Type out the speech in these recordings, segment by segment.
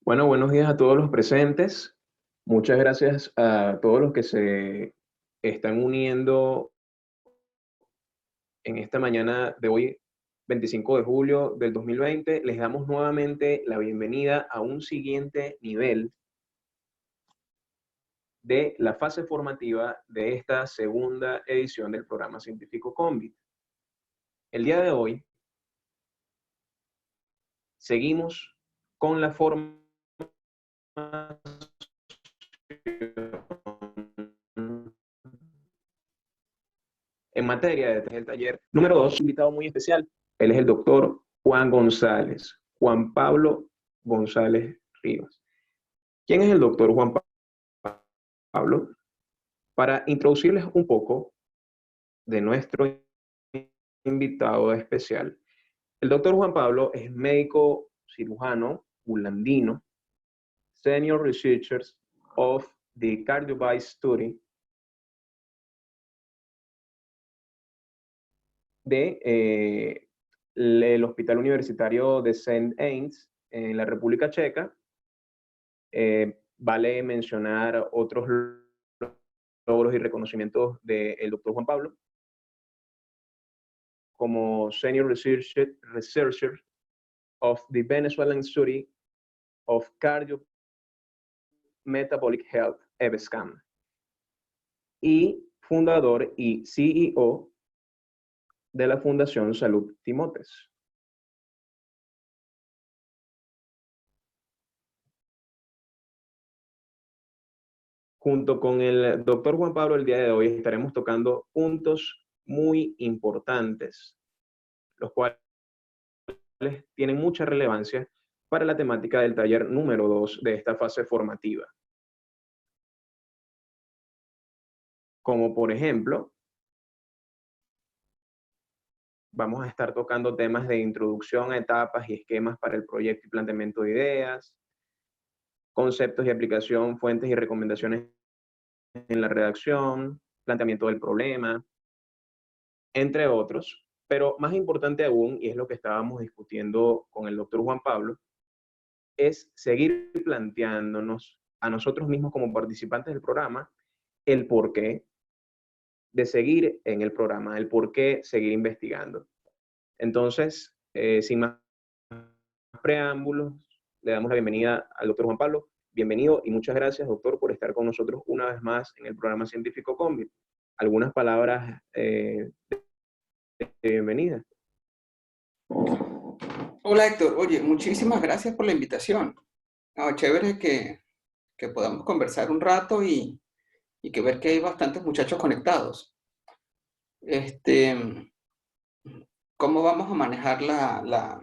Bueno, buenos días a todos los presentes. Muchas gracias a todos los que se están uniendo en esta mañana de hoy, 25 de julio del 2020. Les damos nuevamente la bienvenida a un siguiente nivel de la fase formativa de esta segunda edición del programa científico CONVIT. El día de hoy seguimos con la formación en materia del taller número 2, invitado muy especial. Él es el doctor Juan González, Juan Pablo González Rivas. ¿Quién es el doctor Juan Pablo? Para introducirles un poco de nuestro invitado especial. El doctor Juan Pablo es médico cirujano holandino, Senior Researcher of the Cardiovascular Study del Hospital Universitario de St. Annes en la República Checa. Vale mencionar otros logros y reconocimientos del doctor Juan Pablo, como Senior Researcher of the Venezuelan Study of Cardio-Metabolic Health, EVSCAM, y fundador y CEO de la Fundación Salud Timotes. Junto con el doctor Juan Pablo, el día de hoy estaremos tocando puntos muy importantes, los cuales tienen mucha relevancia para la temática del taller número 2 de esta fase formativa. Como por ejemplo, vamos a estar tocando temas de introducción a etapas y esquemas para el proyecto y planteamiento de ideas, conceptos y aplicación, fuentes y recomendaciones en la redacción, planteamiento del problema, entre otros. Pero más importante aún, y es lo que estábamos discutiendo con el doctor Juan Pablo, es seguir planteándonos a nosotros mismos como participantes del programa el porqué de seguir en el programa, el por qué seguir investigando. Entonces, sin más preámbulos, le damos la bienvenida al doctor Juan Pablo. Bienvenido y muchas gracias, doctor, por estar con nosotros una vez más en el programa científico CONVIT. Algunas palabras de bienvenida. Hola Héctor, oye, muchísimas gracias por la invitación. Chévere que podamos conversar un rato y que ver que hay bastantes muchachos conectados. ¿Cómo vamos a manejar la-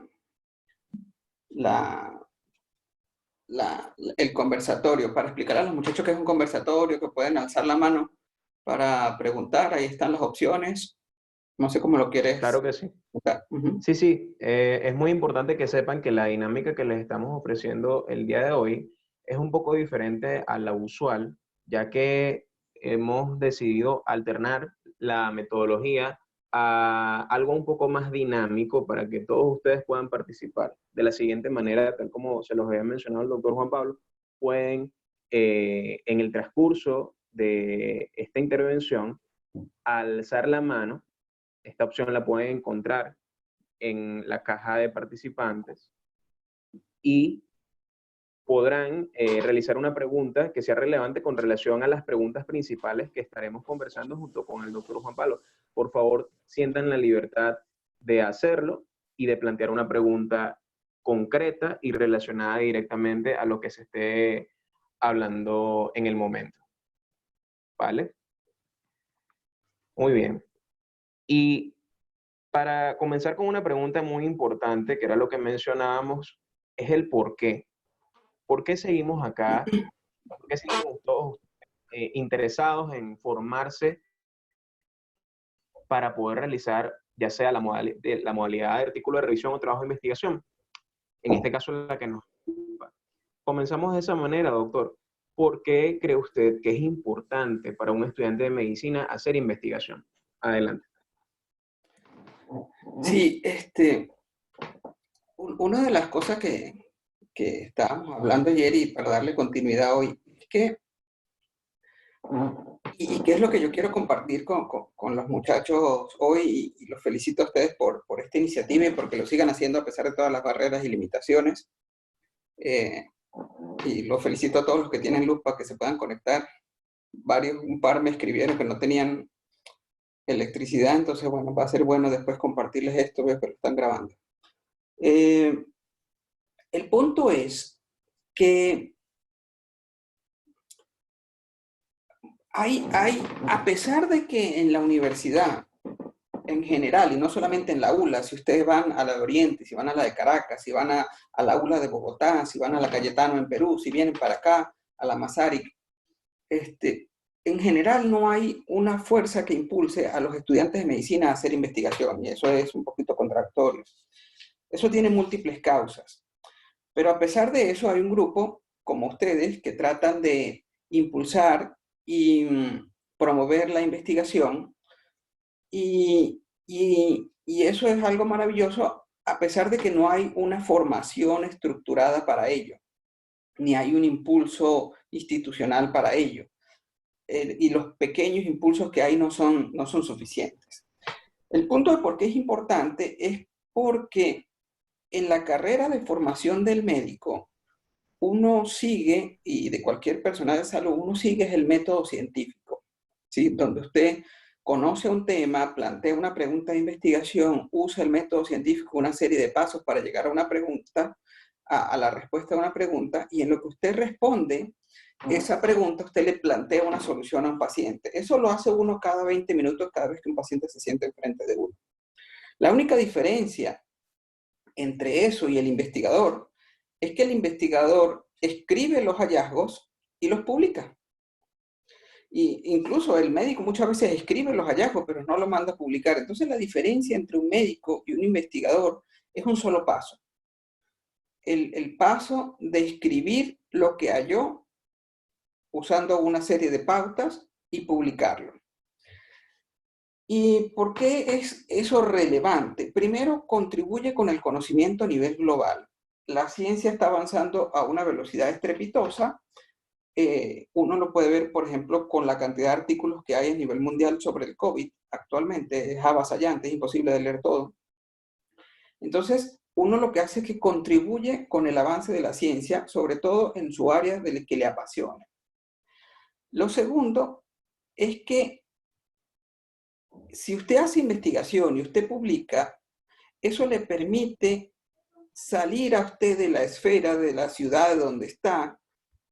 el conversatorio? Para explicar a los muchachos que es un conversatorio, que pueden alzar la mano para preguntar, ahí están las opciones. No sé cómo lo Claro quieres que sí. buscar. Ujú. Sí, es muy importante que sepan que la dinámica que les estamos ofreciendo el día de hoy es un poco diferente a la usual, ya que hemos decidido alternar la metodología a algo un poco más dinámico para que todos ustedes puedan participar. De la siguiente manera, tal como se los había mencionado el doctor Juan Pablo, pueden en el transcurso de esta intervención alzar la mano. Esta opción la pueden encontrar en la caja de participantes y podrán realizar una pregunta que sea relevante con relación a las preguntas principales que estaremos conversando junto con el doctor Juan Pablo. Por favor, sientan la libertad de hacerlo y de plantear una pregunta concreta y relacionada directamente a lo que se esté hablando en el momento. ¿Vale? Muy bien. Y para comenzar con una pregunta muy importante, que era lo que mencionábamos, es el por qué. ¿Por qué seguimos acá? ¿Por qué seguimos todos interesados en formarse para poder realizar ya sea la modalidad de artículo de revisión o trabajo de investigación? En este caso, la que nos ocupa. Comenzamos de esa manera, doctor. ¿Por qué cree usted que es importante para un estudiante de medicina hacer investigación? Adelante. Sí, una de las cosas que que estábamos hablando ayer y para darle continuidad hoy, es que, y qué es lo que yo quiero compartir con los muchachos hoy, y los felicito a ustedes por esta iniciativa y porque lo sigan haciendo a pesar de todas las barreras y limitaciones. Y los felicito a todos los que tienen luz para que se puedan conectar. Un par me escribieron que no tenían electricidad, entonces bueno, va a ser bueno después compartirles esto, veo que lo están grabando. El punto es que a pesar de que en la universidad en general, y no solamente en la ULA, si ustedes van a la de Oriente, si van a la de Caracas, si van a la ULA de Bogotá, si van a la Cayetano en Perú, si vienen para acá, a la Masaryk, en general no hay una fuerza que impulse a los estudiantes de medicina a hacer investigación, y eso es un poquito contradictorio. Eso tiene múltiples causas. Pero a pesar de eso, hay un grupo, como ustedes, que tratan de impulsar y promover la investigación, y eso es algo maravilloso, a pesar de que no hay una formación estructurada para ello, ni hay un impulso institucional para ello. Y los pequeños impulsos que hay no son suficientes. El punto de por qué es importante es porque en la carrera de formación del médico, uno sigue, y de cualquier personal de salud, uno sigue el método científico, ¿sí? Donde usted conoce un tema, plantea una pregunta de investigación, usa el método científico, una serie de pasos para llegar a una pregunta, a la respuesta de una pregunta, y en lo que usted responde esa pregunta, usted le plantea una solución a un paciente. Eso lo hace uno cada 20 minutos, cada vez que un paciente se siente enfrente de uno. La única diferencia entre eso y el investigador es que el investigador escribe los hallazgos y los publica. Y incluso el médico muchas veces escribe los hallazgos, pero no lo manda a publicar. Entonces la diferencia entre un médico y un investigador es un solo paso. El paso de escribir lo que halló usando una serie de pautas y publicarlo. ¿Y por qué es eso relevante? Primero, contribuye con el conocimiento a nivel global. La ciencia está avanzando a una velocidad estrepitosa. Uno lo puede ver, por ejemplo, con la cantidad de artículos que hay a nivel mundial sobre el COVID actualmente. Es avasallante, es imposible de leer todo. Entonces, uno lo que hace es que contribuye con el avance de la ciencia, sobre todo en su área de que le apasiona. Lo segundo es que si usted hace investigación y usted publica, eso le permite salir a usted de la esfera de la ciudad donde está,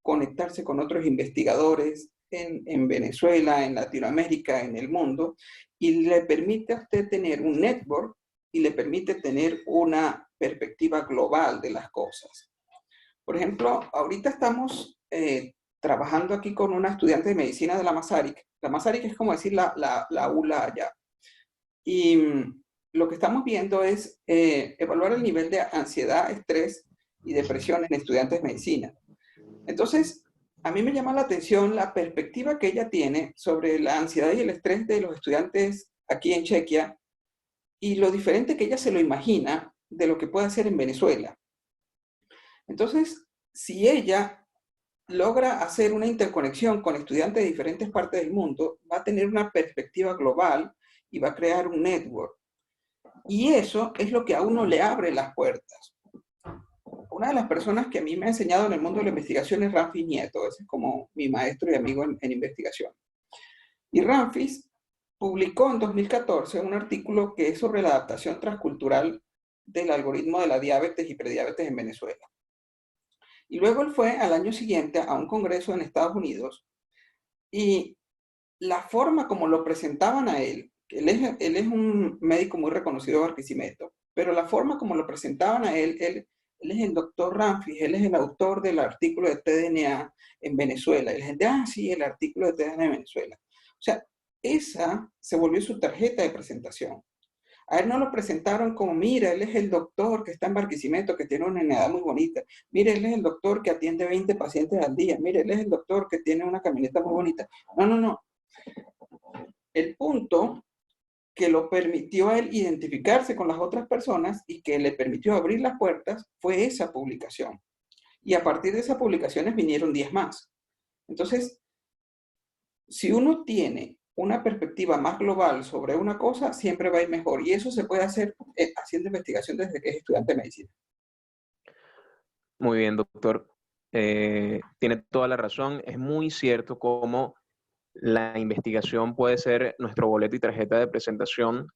conectarse con otros investigadores en Venezuela, en Latinoamérica, en el mundo, y le permite a usted tener un network y le permite tener una perspectiva global de las cosas. Por ejemplo, ahorita estamos trabajando aquí con una estudiante de medicina de la Masaryk. La Masaryk es como decir la ULA allá. Y lo que estamos viendo es evaluar el nivel de ansiedad, estrés y depresión en estudiantes de medicina. Entonces, a mí me llama la atención la perspectiva que ella tiene sobre la ansiedad y el estrés de los estudiantes aquí en Chequia y lo diferente que ella se lo imagina de lo que puede hacer en Venezuela. Entonces, si ella logra hacer una interconexión con estudiantes de diferentes partes del mundo, va a tener una perspectiva global y va a crear un network. Y eso es lo que a uno le abre las puertas. Una de las personas que a mí me ha enseñado en el mundo de la investigación es Ramfis Nieto. Ese es como mi maestro y amigo en investigación. Y Ramfis publicó en 2014 un artículo que es sobre la adaptación transcultural del algoritmo de la diabetes y prediabetes en Venezuela. Y luego él fue al año siguiente a un congreso en Estados Unidos y la forma como lo presentaban a él es un médico muy reconocido de Barquisimeto, pero la forma como lo presentaban a él es el doctor Ramfis, él es el autor del artículo de TDNA en Venezuela. Y la gente, sí, el artículo de TDNA en Venezuela. O sea, esa se volvió su tarjeta de presentación. A él no lo presentaron como, mira, él es el doctor que está en Barquisimeto, que tiene una edad muy bonita. Mira, él es el doctor que atiende 20 pacientes al día. Mira, él es el doctor que tiene una camioneta muy bonita. No. El punto que lo permitió a él identificarse con las otras personas y que le permitió abrir las puertas fue esa publicación. y a partir de esas publicaciones vinieron 10 más. Entonces, si uno tiene una perspectiva más global sobre una cosa, siempre va a ir mejor. Y eso se puede hacer haciendo investigación desde que es estudiante de medicina. Muy bien, doctor. Tiene toda la razón. Es muy cierto cómo la investigación puede ser nuestro boleto y tarjeta de presentación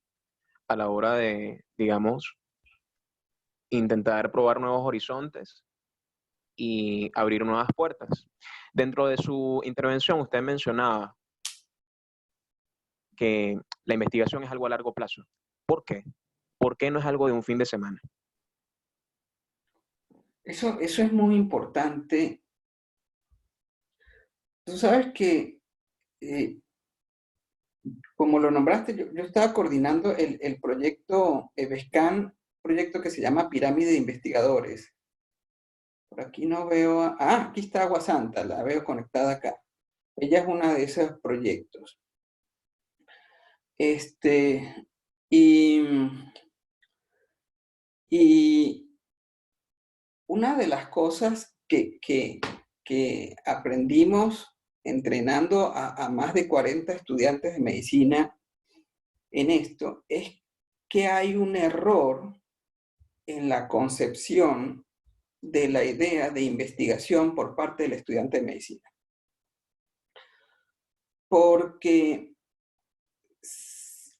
a la hora de, digamos, intentar probar nuevos horizontes y abrir nuevas puertas. Dentro de su intervención, usted mencionaba que la investigación es algo a largo plazo. ¿Por qué? ¿Por qué no es algo de un fin de semana? Eso es muy importante. Tú sabes que, como lo nombraste, yo estaba coordinando el proyecto EBESCAN, proyecto que se llama Pirámide de Investigadores. Por aquí no veo... aquí está Agua Santa, la veo conectada acá. Ella es una de esos proyectos. Y, y una de las cosas que aprendimos entrenando a más de 40 estudiantes de medicina en esto es que hay un error en la concepción de la idea de investigación por parte del estudiante de medicina. Porque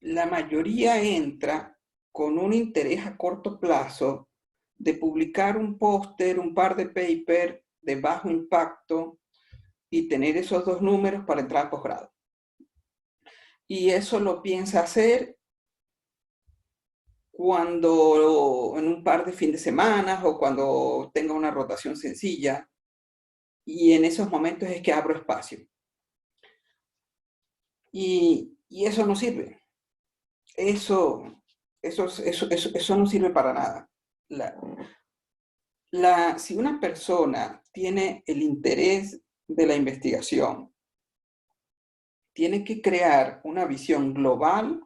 la mayoría entra con un interés a corto plazo de publicar un póster, un par de papers de bajo impacto y tener esos 2 números para entrar a posgrado. Y eso lo piensa hacer cuando en un par de fines de semana o cuando tenga una rotación sencilla. Y en esos momentos es que abro espacio. Y eso no sirve. Eso no sirve para nada. Si una persona tiene el interés de la investigación, tiene que crear una visión global,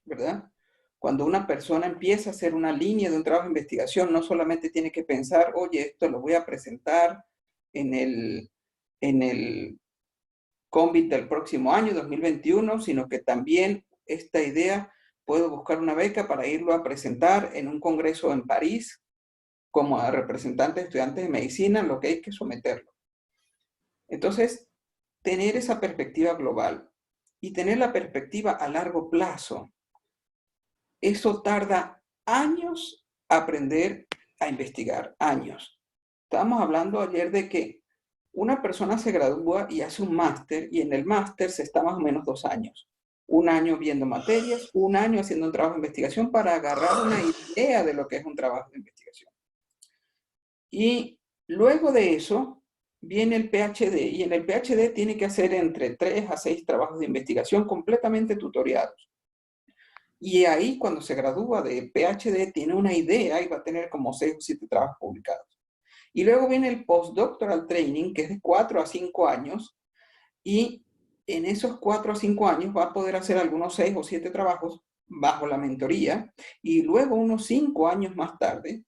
¿verdad? Cuando una persona empieza a hacer una línea de un trabajo de investigación, no solamente tiene que pensar, oye, esto lo voy a presentar en el CONVIT del próximo año, 2021, sino que también esta idea puedo buscar una beca para irlo a presentar en un congreso en París como a representantes de estudiantes de medicina, lo que hay que someterlo. Entonces, tener esa perspectiva global y tener la perspectiva a largo plazo, eso tarda años aprender a investigar, años. Estábamos hablando ayer de que una persona se gradúa y hace un máster, y en el máster se está más o menos 2 años. 1 año viendo materias, 1 año haciendo un trabajo de investigación para agarrar una idea de lo que es un trabajo de investigación. Y luego de eso viene el PhD, y en el PhD tiene que hacer entre 3 a 6 trabajos de investigación completamente tutoriados. Y ahí, cuando se gradúa de PhD, tiene una idea y va a tener como 6 o 7 trabajos publicados. Y luego viene el postdoctoral training, que es de 4 a 5 años, y en esos 4 a 5 años va a poder hacer algunos 6 o 7 trabajos bajo la mentoría, y luego unos 5 años más tarde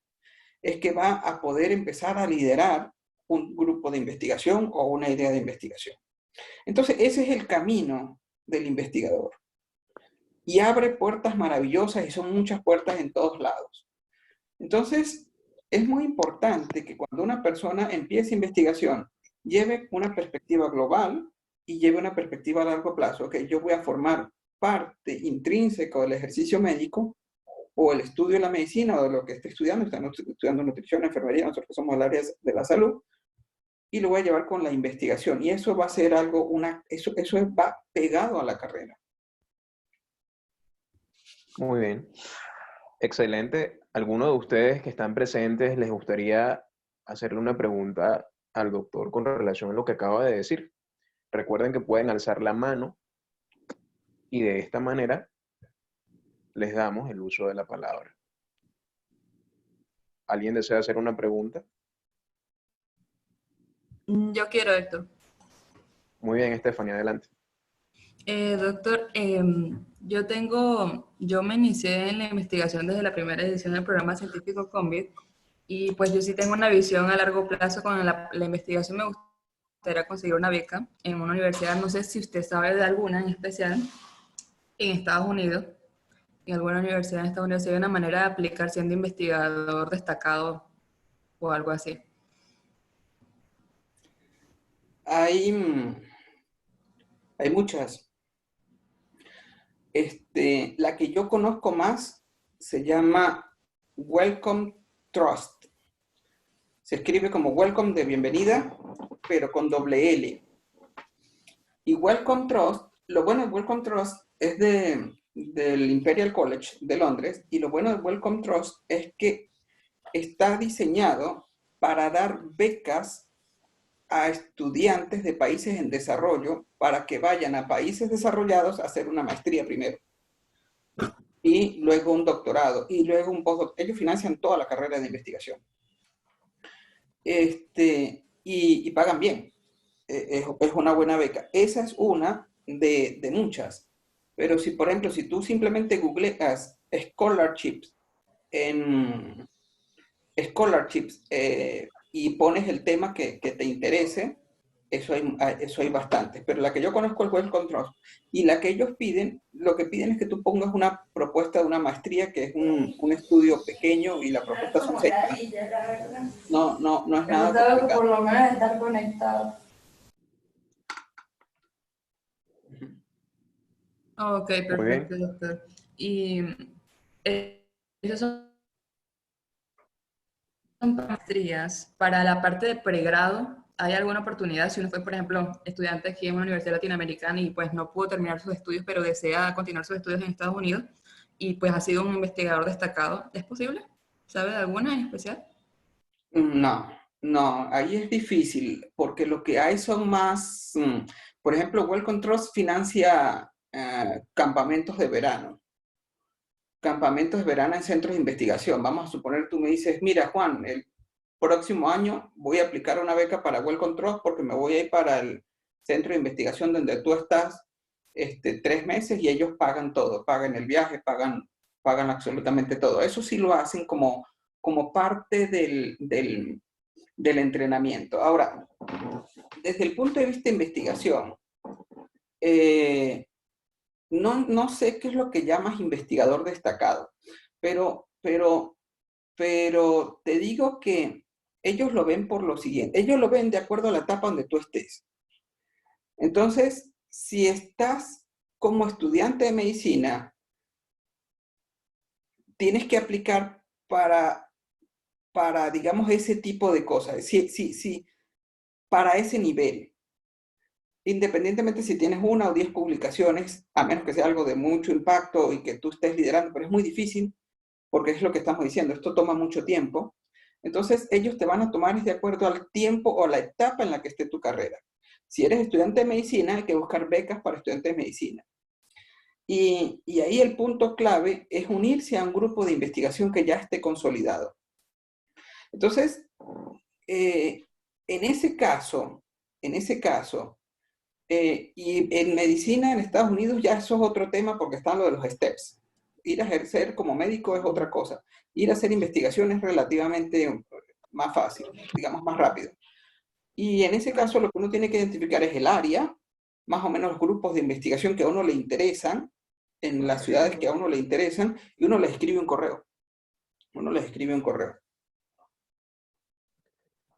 es que va a poder empezar a liderar un grupo de investigación o una idea de investigación. Entonces, ese es el camino del investigador. Y abre puertas maravillosas, y son muchas puertas en todos lados. Entonces, es muy importante que cuando una persona empiece investigación, lleve una perspectiva global y lleve una perspectiva a largo plazo. Ok, yo voy a formar parte intrínseca del ejercicio médico o el estudio de la medicina o de lo que esté estudiando. Están estudiando nutrición, enfermería, nosotros somos el área de la salud, y lo voy a llevar con la investigación. Y eso va a ser algo, eso va pegado a la carrera. Muy bien. Excelente. ¿Alguno de ustedes que están presentes les gustaría hacerle una pregunta al doctor con relación a lo que acaba de decir? Recuerden que pueden alzar la mano y de esta manera les damos el uso de la palabra. ¿Alguien desea hacer una pregunta? Yo quiero, Héctor. Muy bien, Estefanía, adelante. Doctor, yo me inicié en la investigación desde la primera edición del programa científico CONVIT Y pues yo sí tengo una visión a largo plazo con la investigación. Me gustaría conseguir una beca en una universidad, no sé si usted sabe de alguna en especial, en Estados Unidos. En alguna universidad en Estados Unidos hay una manera de aplicar siendo investigador destacado o algo así. Hay, hay muchas. La que yo conozco más se llama Welcome Trust. Se escribe como Welcome de bienvenida, pero con doble L. Y Welcome Trust, lo bueno de Welcome Trust es del Imperial College de Londres, y lo bueno de Welcome Trust es que está diseñado para dar becas a estudiantes de países en desarrollo para que vayan a países desarrollados a hacer una maestría primero y luego un doctorado y luego un postdoctorado. Ellos financian toda la carrera de investigación. Y pagan bien. Es una buena beca. Esa es una de muchas. Pero si, por ejemplo, si tú simplemente googleas scholarships en scholarships y pones el tema que te interese, eso hay bastante. Pero la que yo conozco es Welcome Trust. Y la que ellos piden, lo que piden es que tú pongas una propuesta de una maestría, que es un estudio pequeño, y la propuesta son 6 páginas. No es nada complicado. Por lo menos estar conectado. Ok, Muy bien. perfecto, doctor. Y esos son maestrías. Para la parte de pregrado, ¿hay alguna oportunidad si uno fue, por ejemplo, estudiante aquí en una universidad latinoamericana y pues no pudo terminar sus estudios, pero desea continuar sus estudios en Estados Unidos y pues ha sido un investigador destacado? ¿Es posible? ¿Sabe de alguna en especial? No, no, ahí es difícil, porque lo que hay son más, por ejemplo, Welcome Trust financia campamentos de verano en centros de investigación. Vamos a suponer, tú me dices, mira, Juan, el próximo año voy a aplicar una beca para Welcome Trust porque me voy a ir para el centro de investigación donde tú estás 3 meses, y ellos pagan todo, pagan el viaje, pagan absolutamente todo. Eso sí lo hacen como parte del entrenamiento. Ahora, desde el punto de vista de investigación, no sé qué es lo que llamas investigador destacado, pero te digo que ellos lo ven por lo siguiente. Ellos lo ven de acuerdo a la etapa donde tú estés. Entonces, si estás como estudiante de medicina, tienes que aplicar para digamos, ese tipo de cosas. Sí, para ese nivel. Independientemente si tienes 1 o 10 publicaciones, a menos que sea algo de mucho impacto y que tú estés liderando, pero es muy difícil, porque es lo que estamos diciendo, esto toma mucho tiempo. Entonces, ellos te van a tomar de acuerdo al tiempo o la etapa en la que esté tu carrera. Si eres estudiante de medicina, hay que buscar becas para estudiantes de medicina. Y ahí el punto clave es unirse a un grupo de investigación que ya esté consolidado. Entonces, en ese caso, y en medicina en Estados Unidos ya eso es otro tema, porque están lo de los STEPS. Ir a ejercer como médico es otra cosa. Ir a hacer investigación es relativamente más fácil, digamos más rápido. Y en ese caso lo que uno tiene que identificar es el área, más o menos los grupos de investigación que a uno le interesan, en las ciudades que a uno le interesan, y uno les escribe un correo.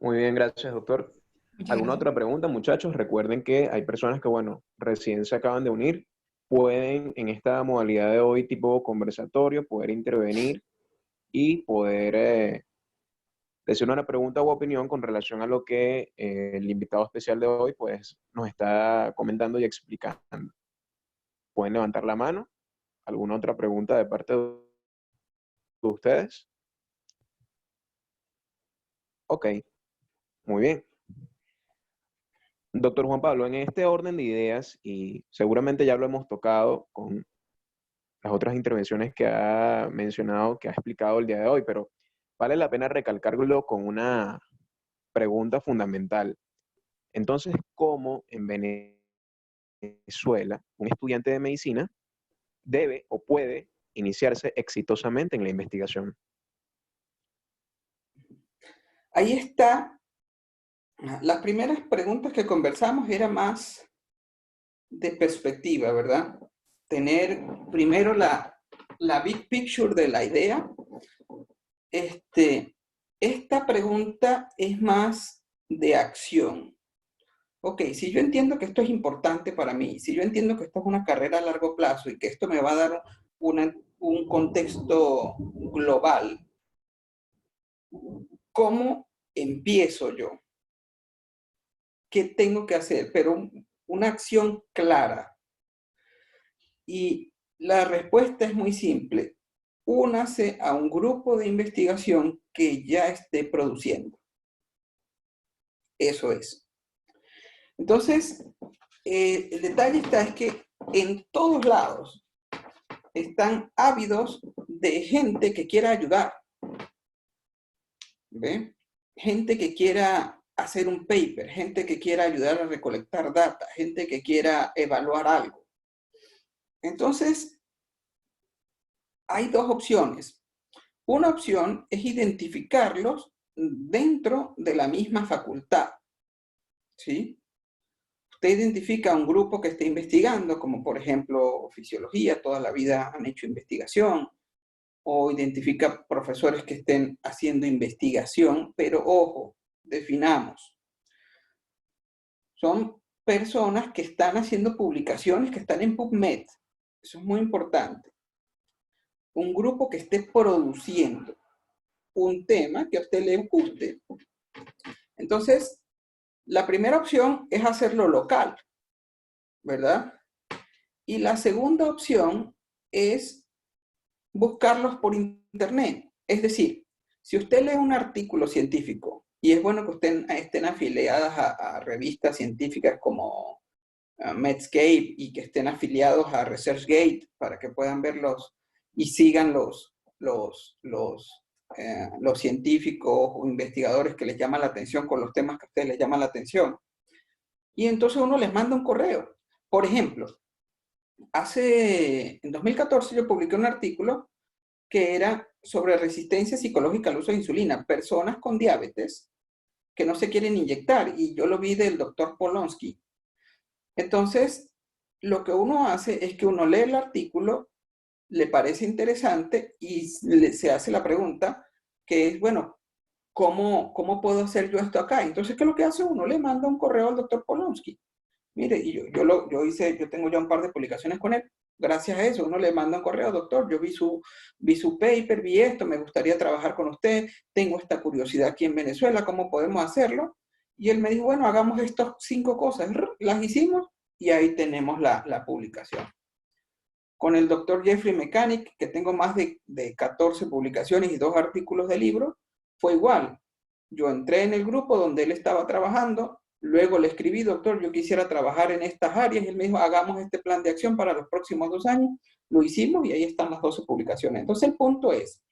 Muy bien, gracias, doctor. Muchas ¿Alguna gracias. otra pregunta, muchachos? Recuerden que hay personas que, bueno, recién se acaban de unir, pueden en esta modalidad de hoy tipo conversatorio, poder intervenir y poder decir una pregunta u opinión con relación a lo que el invitado especial de hoy, pues, nos está comentando y explicando. Pueden levantar la mano. ¿Alguna otra pregunta de parte de ustedes? Ok, muy bien. Doctor Juan Pablo, en este orden de ideas, y seguramente ya lo hemos tocado con las otras intervenciones que ha mencionado, que ha explicado el día de hoy, pero vale la pena recalcarlo con una pregunta fundamental. Entonces, ¿cómo en Venezuela un estudiante de medicina debe o puede iniciarse exitosamente en la investigación? Ahí está. Las primeras preguntas que conversamos eran más de perspectiva, ¿verdad? Tener primero la big picture de la idea. Esta pregunta es más de acción. Ok, si yo entiendo que esto es importante para mí, si yo entiendo que esto es una carrera a largo plazo y que esto me va a dar un contexto global, ¿cómo empiezo yo? ¿Qué tengo que hacer? Pero una acción clara. Y la respuesta es muy simple. Únase a un grupo de investigación que ya esté produciendo. Eso es. Entonces, el detalle está es que en todos lados están ávidos de gente que quiera ayudar. ¿Ve? Gente que quiera hacer un paper, gente que quiera ayudar a recolectar data, gente que quiera evaluar algo. Entonces, hay dos opciones. Una opción es identificarlos dentro de la misma facultad, ¿sí? Usted identifica un grupo que esté investigando, como por ejemplo fisiología, toda la vida han hecho investigación, o identifica profesores que estén haciendo investigación, pero ojo, definamos. Son personas que están haciendo publicaciones, que están en PubMed. Eso es muy importante. Un grupo que esté produciendo un tema que a usted le guste. Entonces, la primera opción es hacerlo local, ¿verdad? Y la segunda opción es buscarlos por internet. Es decir, si usted lee un artículo científico, y es bueno que usted estén afiliadas a revistas científicas como Medscape y que estén afiliados a ResearchGate para que puedan verlos y sigan los científicos o investigadores que les llaman la atención con los temas que a ustedes les llaman la atención. Y entonces uno les manda un correo. Por ejemplo, en 2014 yo publiqué un artículo que era sobre resistencia psicológica al uso de insulina. Personas con diabetes que no se quieren inyectar. Y yo lo vi del doctor Polonsky. Entonces, lo que uno hace es que uno lee el artículo, le parece interesante y se hace la pregunta que es, bueno, ¿cómo puedo hacer yo esto acá? Entonces, ¿qué es lo que hace uno? Le manda un correo al doctor Polonsky. Mire, y yo tengo ya un par de publicaciones con él. Gracias a eso, uno le manda un correo, doctor, yo vi su paper, vi esto, me gustaría trabajar con usted, tengo esta curiosidad aquí en Venezuela, ¿cómo podemos hacerlo? Y él me dijo, bueno, hagamos estas 5 cosas. Las hicimos y ahí tenemos la publicación. Con el doctor Jeffrey Mechanic, que tengo más de 14 publicaciones y 2 artículos de libro, fue igual. Yo entré en el grupo donde él estaba trabajando, luego le escribí, doctor, yo quisiera trabajar en estas áreas, y él me dijo, hagamos este plan de acción para los próximos 2 años. Lo hicimos y ahí están las 12 publicaciones. Entonces el punto es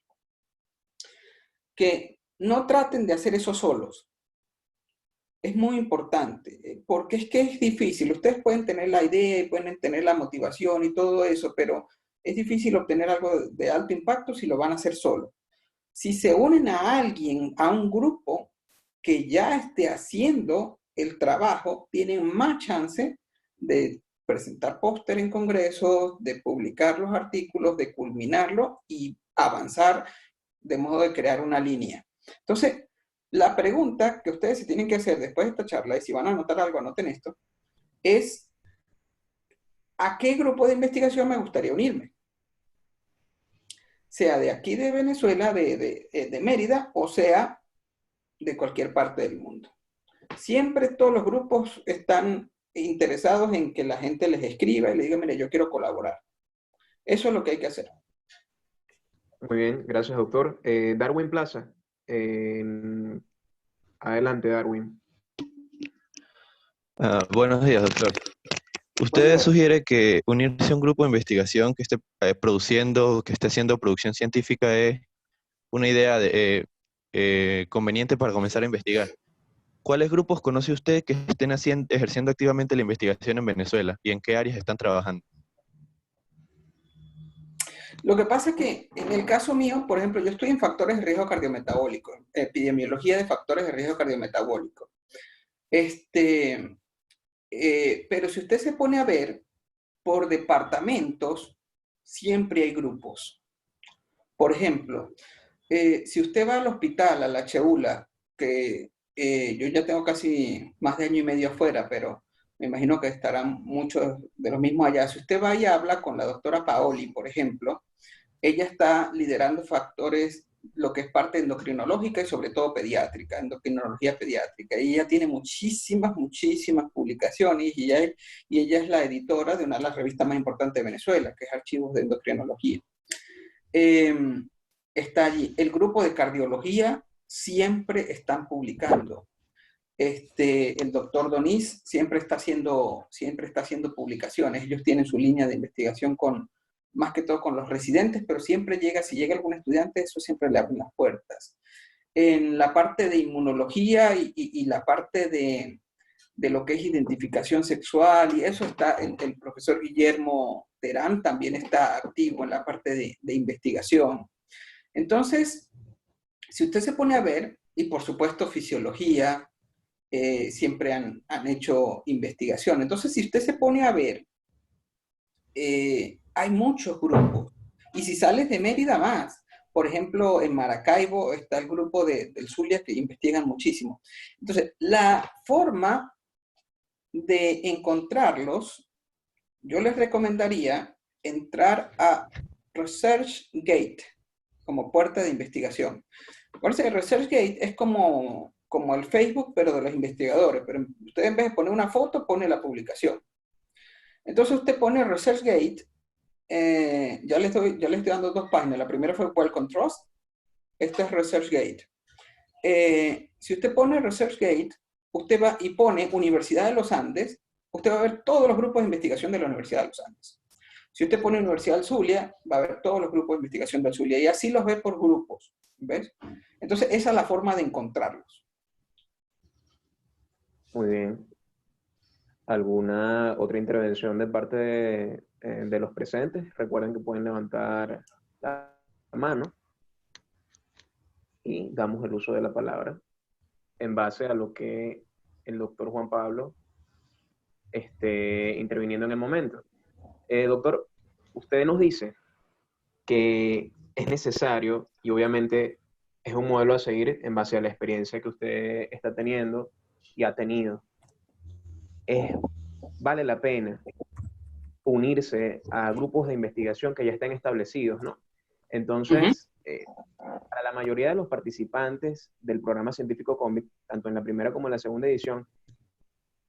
que no traten de hacer eso solos. Es muy importante, porque es que es difícil. Ustedes pueden tener la idea y pueden tener la motivación y todo eso, pero es difícil obtener algo de alto impacto si lo van a hacer solo. Si se unen a alguien, a un grupo que ya esté haciendo el trabajo, tienen más chance de presentar póster en congresos, de publicar los artículos, de culminarlo y avanzar de modo de crear una línea. Entonces, la pregunta que ustedes se tienen que hacer después de esta charla, y si van a anotar algo, anoten esto, es ¿a qué grupo de investigación me gustaría unirme? Sea de aquí de Venezuela, de Mérida, o sea de cualquier parte del mundo. Siempre todos los grupos están interesados en que la gente les escriba y le diga, mire, yo quiero colaborar. Eso es lo que hay que hacer. Muy bien, gracias, doctor. Darwin Plaza. Adelante, Darwin. Buenos días, doctor. ¿Usted sugiere que unirse a un grupo de investigación que esté produciendo, que esté haciendo producción científica es una idea conveniente para comenzar a investigar? ¿Cuáles grupos conoce usted que estén ejerciendo activamente la investigación en Venezuela y en qué áreas están trabajando? Lo que pasa es que en el caso mío, por ejemplo, yo estoy en factores de riesgo cardiometabólico, epidemiología de factores de riesgo cardiometabólico. Pero si usted se pone a ver, por departamentos, siempre hay grupos. Por ejemplo, si usted va al hospital, a la Cheula, que yo ya tengo casi más de año y medio afuera, pero me imagino que estarán muchos de los mismos allá. Si usted va y habla con la doctora Paoli, por ejemplo, ella está liderando factores, lo que es parte endocrinológica y sobre todo pediátrica, endocrinología pediátrica. Y ella tiene muchísimas publicaciones y ella es la editora de una de las revistas más importantes de Venezuela, que es Archivos de Endocrinología. Está allí. El grupo de cardiología siempre están publicando. El doctor Donís siempre está haciendo publicaciones. Ellos tienen su línea de investigación más que todo con los residentes, pero siempre si llega algún estudiante, eso siempre le abre las puertas. En la parte de inmunología y la parte de lo que es identificación sexual, y eso está, el profesor Guillermo Terán también está activo en la parte de investigación. Entonces, si usted se pone a ver, y por supuesto fisiología, siempre han hecho investigación. Entonces, si usted se pone a ver, hay muchos grupos. Y si sales de Mérida, más. Por ejemplo, en Maracaibo está el grupo del Zulia que investigan muchísimo. Entonces, la forma de encontrarlos, yo les recomendaría entrar a ResearchGate como puerta de investigación. Por eso ResearchGate es como el Facebook, pero de los investigadores. Pero usted en vez de poner una foto, pone la publicación. Entonces usted pone ResearchGate, ya le estoy dando 2 páginas. La primera fue Wellcome Trust, esta es ResearchGate. Si usted pone ResearchGate, usted va y pone Universidad de los Andes, usted va a ver todos los grupos de investigación de la Universidad de los Andes. Si usted pone Universidad del Zulia, va a ver todos los grupos de investigación del Zulia, y así los ve por grupos, ¿ves? Entonces, esa es la forma de encontrarlos. Muy bien. ¿Alguna otra intervención de parte de los presentes? Recuerden que pueden levantar la mano y damos el uso de la palabra en base a lo que el doctor Juan Pablo esté interviniendo en el momento. Doctor, usted nos dice que es necesario, y obviamente es un modelo a seguir en base a la experiencia que usted está teniendo y ha tenido, vale la pena unirse a grupos de investigación que ya estén establecidos, ¿no? Entonces, para la mayoría de los participantes del programa científico CONVIC, tanto en la primera como en la segunda edición,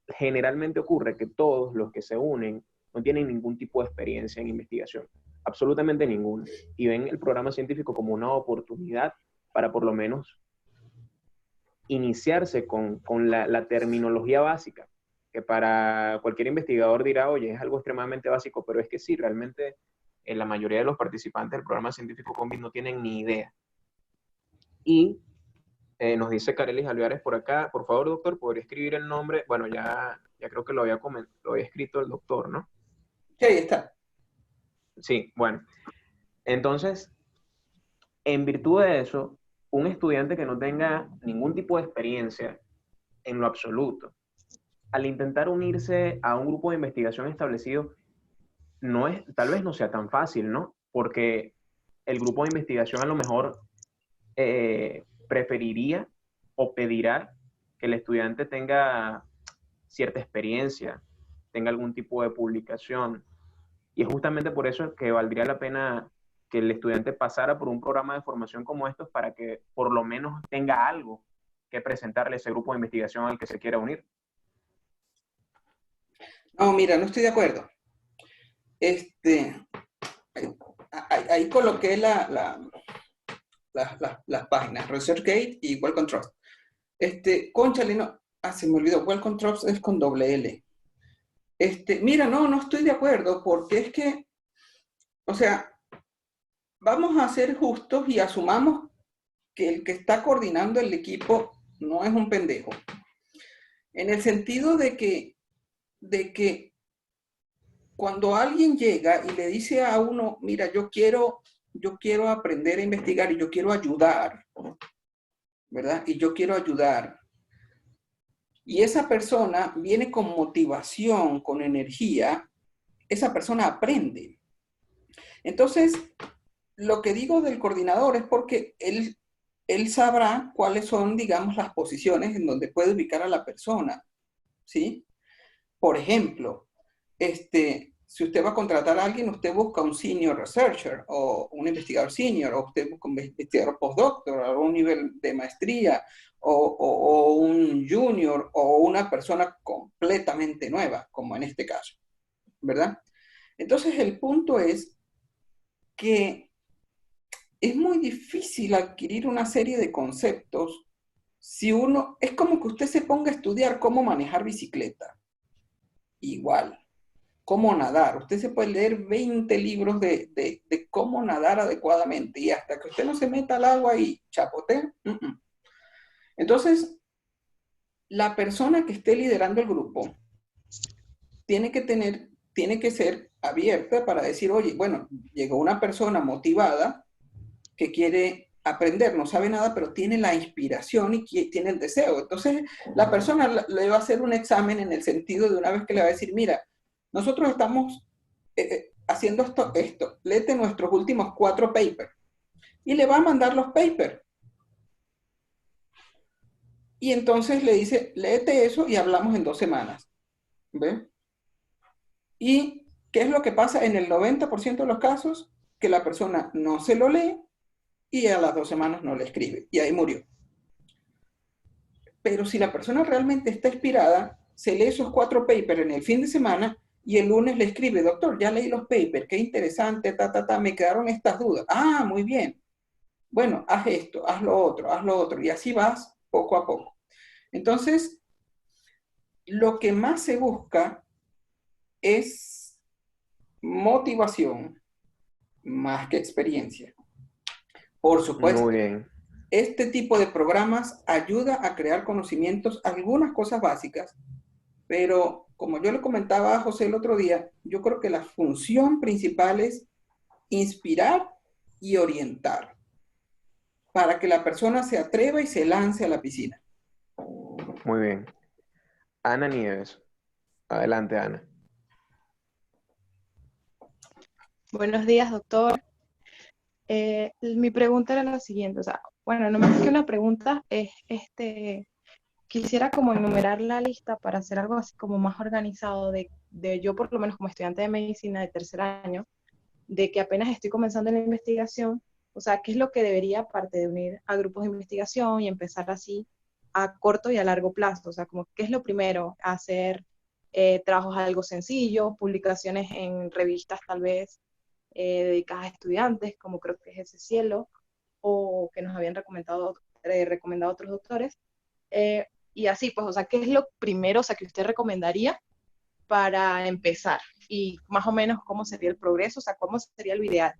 generalmente ocurre que todos los que se unen no tienen ningún tipo de experiencia en investigación, absolutamente ninguna, y ven el programa científico como una oportunidad para por lo menos iniciarse con la terminología básica, que para cualquier investigador dirá, oye, es algo extremadamente básico, pero es que sí, realmente la mayoría de los participantes del programa científico CONVIC no tienen ni idea. Y nos dice Carelis Alveares por acá, por favor, doctor, ¿podría escribir el nombre? Bueno, ya creo que lo había escrito el doctor, ¿no? Sí, ahí está. Sí, bueno. Entonces, en virtud de eso, un estudiante que no tenga ningún tipo de experiencia en lo absoluto, al intentar unirse a un grupo de investigación establecido, tal vez no sea tan fácil, ¿no? Porque el grupo de investigación a lo mejor preferiría o pedirá que el estudiante tenga cierta experiencia, tenga algún tipo de publicación. Y es justamente por eso que valdría la pena que el estudiante pasara por un programa de formación como estos para que por lo menos tenga algo que presentarle a ese grupo de investigación al que se quiera unir. No, mira, no estoy de acuerdo. Ahí coloqué las páginas, ResearchGate y Wellcome Trust. Cónchale, no, se me olvidó, Wellcome Trust es con doble L. Mira, no estoy de acuerdo, porque es que, o sea, vamos a ser justos y asumamos que el que está coordinando el equipo no es un pendejo. En el sentido de que cuando alguien llega y le dice a uno, mira, yo quiero aprender a investigar y yo quiero ayudar, ¿verdad? Y yo quiero ayudar. Y esa persona viene con motivación, con energía, esa persona aprende. Entonces, lo que digo del coordinador es porque él sabrá cuáles son, digamos, las posiciones en donde puede ubicar a la persona, ¿sí? Por ejemplo, si usted va a contratar a alguien, usted busca un senior researcher o un investigador senior, o usted busca un investigador postdoctor, a un nivel de maestría, o un junior, o una persona completamente nueva, como en este caso, ¿verdad? Entonces, el punto es que es muy difícil adquirir una serie de conceptos si uno, es como que usted se ponga a estudiar cómo manejar bicicleta. Igual, cómo nadar. Usted se puede leer 20 libros de cómo nadar adecuadamente y hasta que usted no se meta al agua y chapotee. Entonces, la persona que esté liderando el grupo tiene que ser abierta para decir, oye, bueno, llegó una persona motivada que quiere aprender, no sabe nada, pero tiene la inspiración y tiene el deseo. Entonces, la persona le va a hacer un examen en el sentido de una vez que le va a decir, mira, nosotros estamos haciendo esto, léete nuestros últimos 4 papers. Y le va a mandar los papers. Y entonces le dice, léete eso y hablamos en 2 semanas. ¿Ve? ¿Y qué es lo que pasa en el 90% de los casos? Que la persona no se lo lee y a las 2 semanas no le escribe. Y ahí murió. Pero si la persona realmente está inspirada, se lee esos 4 papers en el fin de semana y el lunes le escribe, doctor, ya leí los papers, qué interesante, me quedaron estas dudas. Ah, muy bien. Bueno, haz esto, haz lo otro, y así vas poco a poco. Entonces, lo que más se busca es motivación más que experiencia. Por supuesto, Muy bien. este tipo de programas ayuda a crear conocimientos, algunas cosas básicas, pero como yo le comentaba a José el otro día, yo creo que la función principal es inspirar y orientar para que la persona se atreva y se lance a la piscina. Muy bien. Ana Nieves. Adelante, Ana. Buenos días, doctor. Mi pregunta era la siguiente, o sea, bueno, no más que una pregunta, es, quisiera como enumerar la lista para hacer algo así como más organizado de yo por lo menos como estudiante de medicina de tercer año, de que apenas estoy comenzando en la investigación, o sea, qué es lo que debería, aparte de unir a grupos de investigación y empezar así a corto y a largo plazo, o sea, como qué es lo primero, hacer trabajos algo sencillos, publicaciones en revistas tal vez dedicadas a estudiantes, como creo que es ese Cielo, o que nos habían recomendado otros doctores, y así, pues, o sea, ¿qué es lo primero, o sea, que usted recomendaría para empezar? Y más o menos, ¿cómo sería el progreso? O sea, ¿cómo sería lo ideal?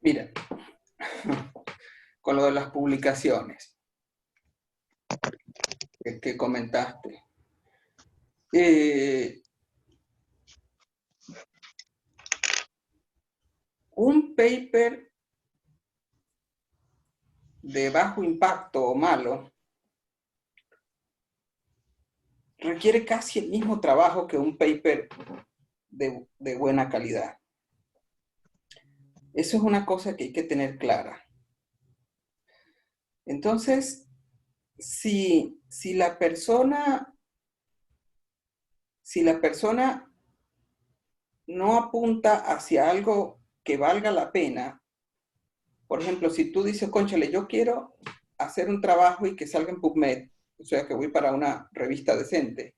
Mira, con lo de las publicaciones que comentaste. Un paper de bajo impacto o malo requiere casi el mismo trabajo que un paper de buena calidad. Eso es una cosa que hay que tener clara. Entonces, si la persona no apunta hacia algo que valga la pena, por ejemplo, si tú dices, cónchale, yo quiero hacer un trabajo y que salga en PubMed, o sea, que voy para una revista decente,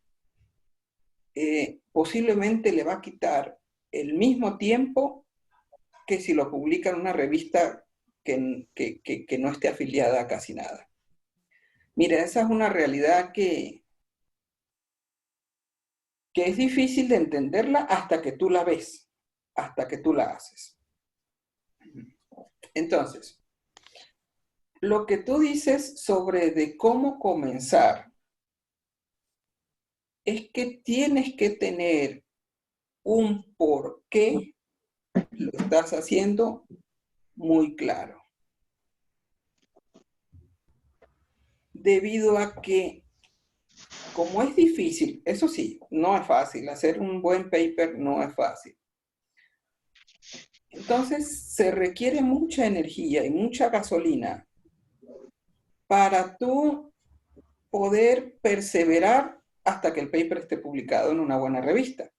posiblemente le va a quitar el mismo tiempo que si lo publica en una revista que no esté afiliada a casi nada. Mira, esa es una realidad que es difícil de entenderla hasta que tú la ves, hasta que tú la haces. Entonces, lo que tú dices sobre de cómo comenzar, es que tienes que tener un por qué lo estás haciendo muy claro. Debido a que, como es difícil, eso sí, no es fácil, hacer un buen paper no es fácil. Entonces, se requiere mucha energía y mucha gasolina para tú poder perseverar hasta que el paper esté publicado en una buena revista.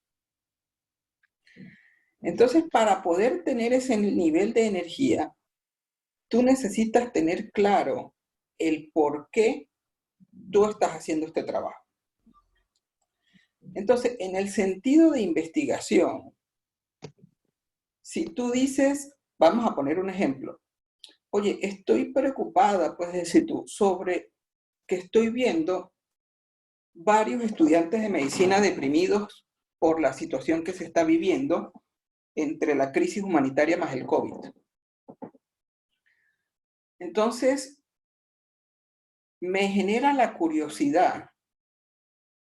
Entonces, para poder tener ese nivel de energía, tú necesitas tener claro el por qué tú estás haciendo este trabajo. Entonces, en el sentido de investigación, si tú dices, vamos a poner un ejemplo, oye, estoy preocupada, puedes decir tú, sobre que estoy viendo varios estudiantes de medicina deprimidos por la situación que se está viviendo entre la crisis humanitaria más el COVID. Entonces, me genera la curiosidad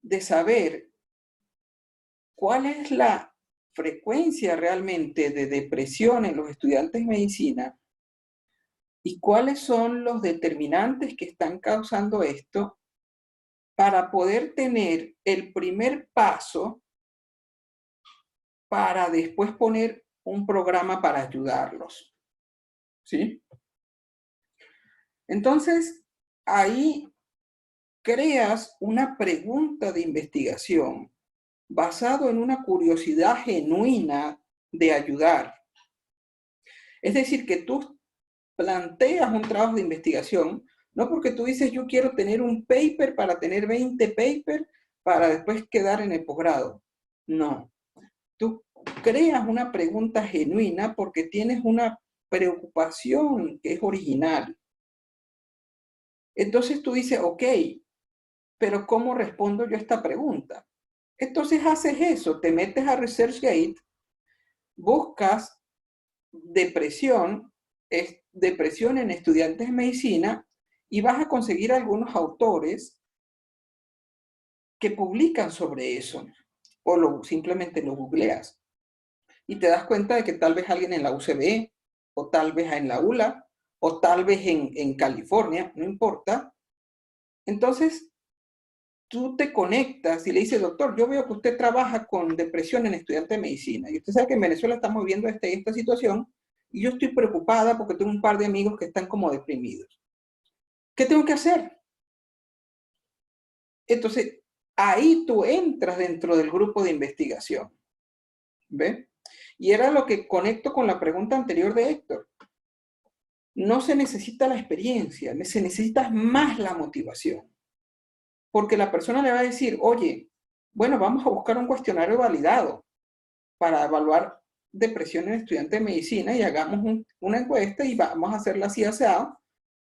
de saber cuál es la frecuencia realmente de depresión en los estudiantes de medicina y cuáles son los determinantes que están causando esto para poder tener el primer paso para después poner un programa para ayudarlos. ¿Sí? Entonces, ahí creas una pregunta de investigación basado en una curiosidad genuina de ayudar. Es decir, que tú planteas un trabajo de investigación, no porque tú dices yo quiero tener un paper para tener 20 papers para después quedar en el posgrado. No. Tú creas una pregunta genuina porque tienes una preocupación que es original. Entonces tú dices, ok, pero ¿cómo respondo yo a esta pregunta? Entonces haces eso, te metes a ResearchGate, buscas depresión en estudiantes de medicina y vas a conseguir algunos autores que publican sobre eso o simplemente lo googleas y te das cuenta de que tal vez alguien en la UCB o tal vez en la ULA o tal vez en California, no importa. Entonces, tú te conectas y le dices, doctor, yo veo que usted trabaja con depresión en estudiantes de medicina y usted sabe que en Venezuela estamos viviendo esta situación y yo estoy preocupada porque tengo un par de amigos que están como deprimidos. ¿Qué tengo que hacer? Entonces, ahí tú entras dentro del grupo de investigación. ¿Ve? Y era lo que conecto con la pregunta anterior de Héctor. No se necesita la experiencia, se necesita más la motivación. Porque la persona le va a decir, oye, bueno, vamos a buscar un cuestionario validado para evaluar depresión en estudiantes de medicina y hagamos una encuesta y vamos a hacerla así asado.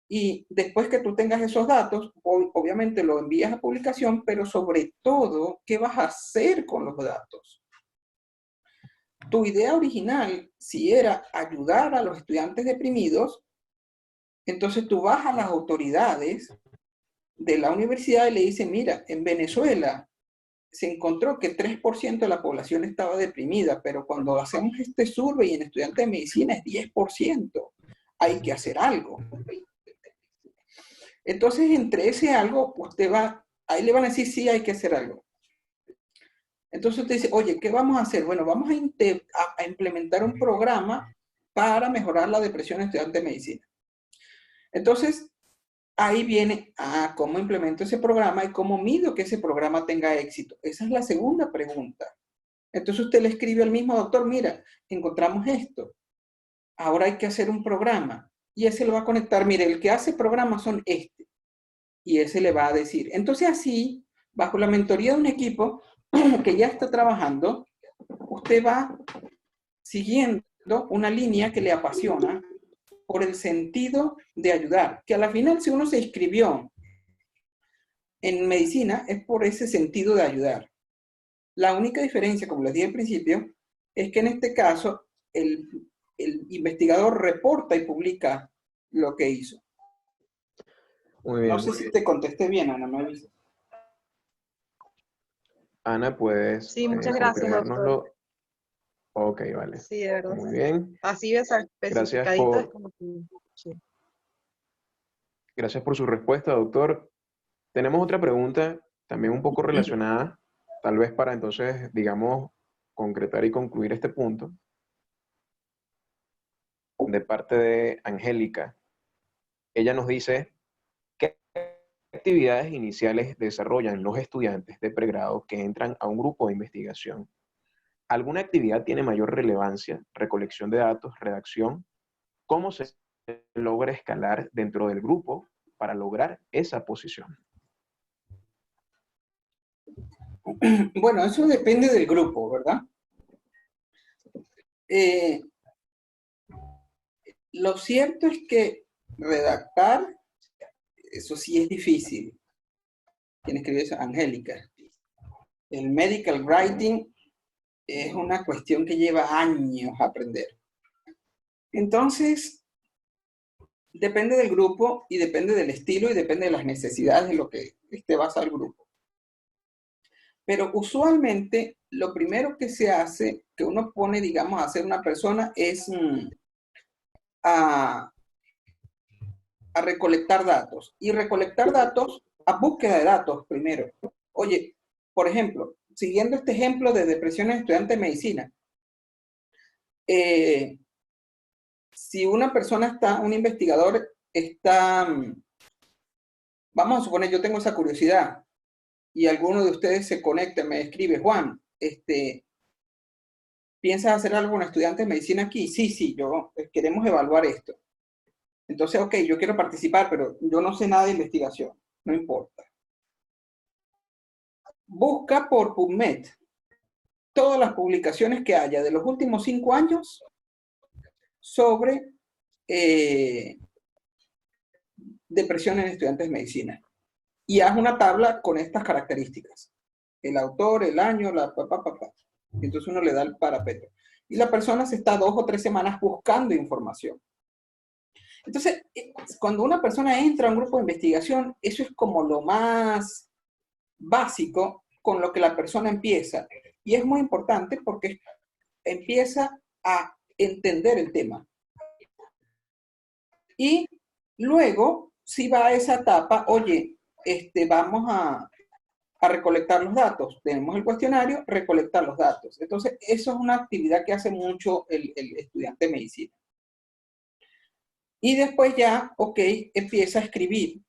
Y después que tú tengas esos datos, obviamente lo envías a publicación, pero sobre todo, ¿qué vas a hacer con los datos? Tu idea original, si era ayudar a los estudiantes deprimidos, entonces tú vas a las autoridades de la universidad y le dices, mira, en Venezuela se encontró que 3% de la población estaba deprimida, pero cuando hacemos este survey en estudiantes de medicina es 10%. Hay que hacer algo. Entonces, entre ese algo, usted va, ahí le van a decir, sí, hay que hacer algo. Entonces usted dice, oye, ¿qué vamos a hacer? Bueno, vamos a implementar un programa para mejorar la depresión en estudiantes de medicina. Entonces, ahí viene, ¿cómo implemento ese programa y cómo mido que ese programa tenga éxito? Esa es la segunda pregunta. Entonces usted le escribe al mismo doctor, mira, encontramos esto. Ahora hay que hacer un programa. Y ese lo va a conectar, mire, el que hace programas son este. Y ese le va a decir. Entonces así, bajo la mentoría de un equipo que ya está trabajando, usted va siguiendo una línea que le apasiona por el sentido de ayudar, que a la final si uno se inscribió en medicina es por ese sentido de ayudar. La única diferencia, como les dije al principio, es que en este caso el investigador reporta y publica lo que hizo. Muy bien, No sé si te contesté bien, Ana, me avisa. Ana, ¿puedes Sí, muchas gracias, doctor. confirmárnoslo? Ok, vale. Sí, de verdad. Muy bien. Así Gracias especificadito es por, como que, sí. gracias por su respuesta, doctor. Tenemos otra pregunta, también un poco relacionada, tal vez para entonces, digamos, concretar y concluir este punto, de parte de Angélica. Ella nos dice, ¿qué actividades iniciales desarrollan los estudiantes de pregrado que entran a un grupo de investigación? ¿Alguna actividad tiene mayor relevancia? ¿Recolección de datos, redacción? ¿Cómo se logra escalar dentro del grupo para lograr esa posición? Bueno, eso depende del grupo, ¿verdad? Lo cierto es que redactar, eso sí es difícil. ¿Quién escribió eso? Angélica. El medical writing es una cuestión que lleva años aprender. Entonces, depende del grupo y depende del estilo y depende de las necesidades de lo que esté basado el grupo. Pero usualmente lo primero que se hace, que uno pone, digamos, a hacer una persona es a recolectar datos. Y recolectar datos a búsqueda de datos primero. Oye, por ejemplo, siguiendo este ejemplo de depresión en estudiantes de medicina, si una persona está, un investigador está, vamos a suponer, yo tengo esa curiosidad y alguno de ustedes se conecta, me escribe, Juan, ¿piensas hacer algo con estudiantes de medicina aquí? Sí, queremos evaluar esto. Entonces, ok, yo quiero participar, pero yo no sé nada de investigación, no importa. Busca por PubMed todas las publicaciones que haya de los últimos 5 años sobre depresión en estudiantes de medicina. Y haz una tabla con estas características. El autor, el año, Entonces uno le da el parapeto. Y la persona se está 2 o 3 semanas buscando información. Entonces, cuando una persona entra a un grupo de investigación, eso es como lo más básico con lo que la persona empieza. Y es muy importante porque empieza a entender el tema. Y luego, si va a esa etapa, oye, vamos a recolectar los datos. Tenemos el cuestionario, recolectar los datos. Entonces, eso es una actividad que hace mucho el estudiante de medicina. Y después ya, ok, empieza a escribir,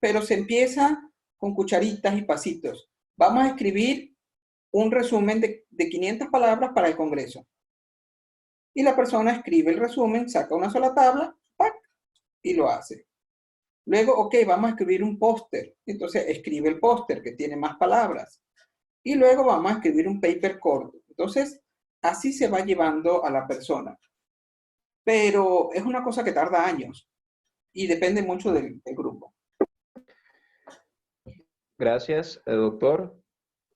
pero se empieza con cucharitas y pasitos. Vamos a escribir un resumen de 500 palabras para el Congreso. Y la persona escribe el resumen, saca una sola tabla, ¡pac!, y lo hace. Luego, ok, vamos a escribir un póster. Entonces, escribe el póster que tiene más palabras. Y luego vamos a escribir un paper corto. Entonces, así se va llevando a la persona. Pero es una cosa que tarda años y depende mucho del grupo. Gracias, doctor.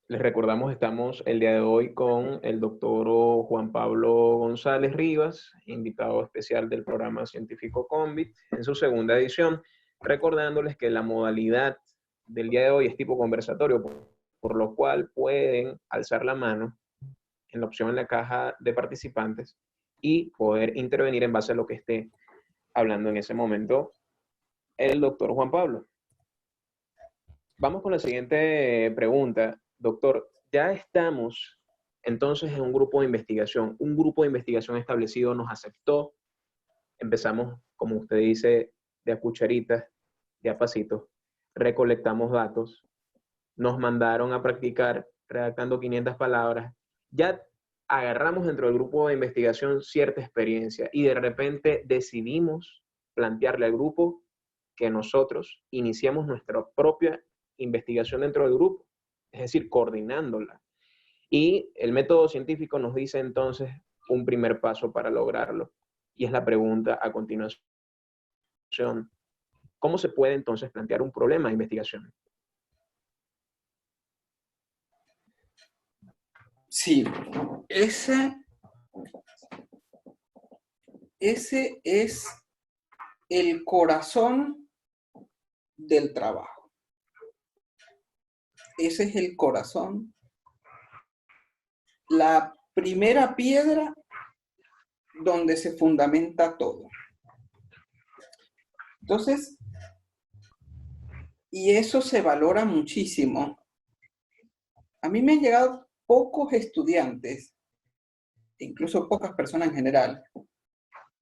Les recordamos, estamos el día de hoy con el doctor Juan Pablo González Rivas, invitado especial del programa científico CONVIT, en su segunda edición, recordándoles que la modalidad del día de hoy es tipo conversatorio, por lo cual pueden alzar la mano en la opción en la caja de participantes y poder intervenir en base a lo que esté hablando en ese momento el doctor Juan Pablo. Vamos con la siguiente pregunta. Doctor, ya estamos entonces en un grupo de investigación. Un grupo de investigación establecido nos aceptó. Empezamos, como usted dice, de a cucharitas, de a pasitos. Recolectamos datos. Nos mandaron a practicar redactando 500 palabras. Ya agarramos dentro del grupo de investigación cierta experiencia y de repente decidimos plantearle al grupo que nosotros iniciamos nuestra propia investigación dentro del grupo, es decir, coordinándola. Y el método científico nos dice entonces un primer paso para lograrlo. Y es la pregunta a continuación. ¿Cómo se puede entonces plantear un problema de investigación? Sí, ese es el corazón del trabajo. Ese es el corazón la primera piedra donde se fundamenta todo. Entonces, y eso se valora muchísimo. A mí me han llegado pocos estudiantes, incluso pocas personas en general,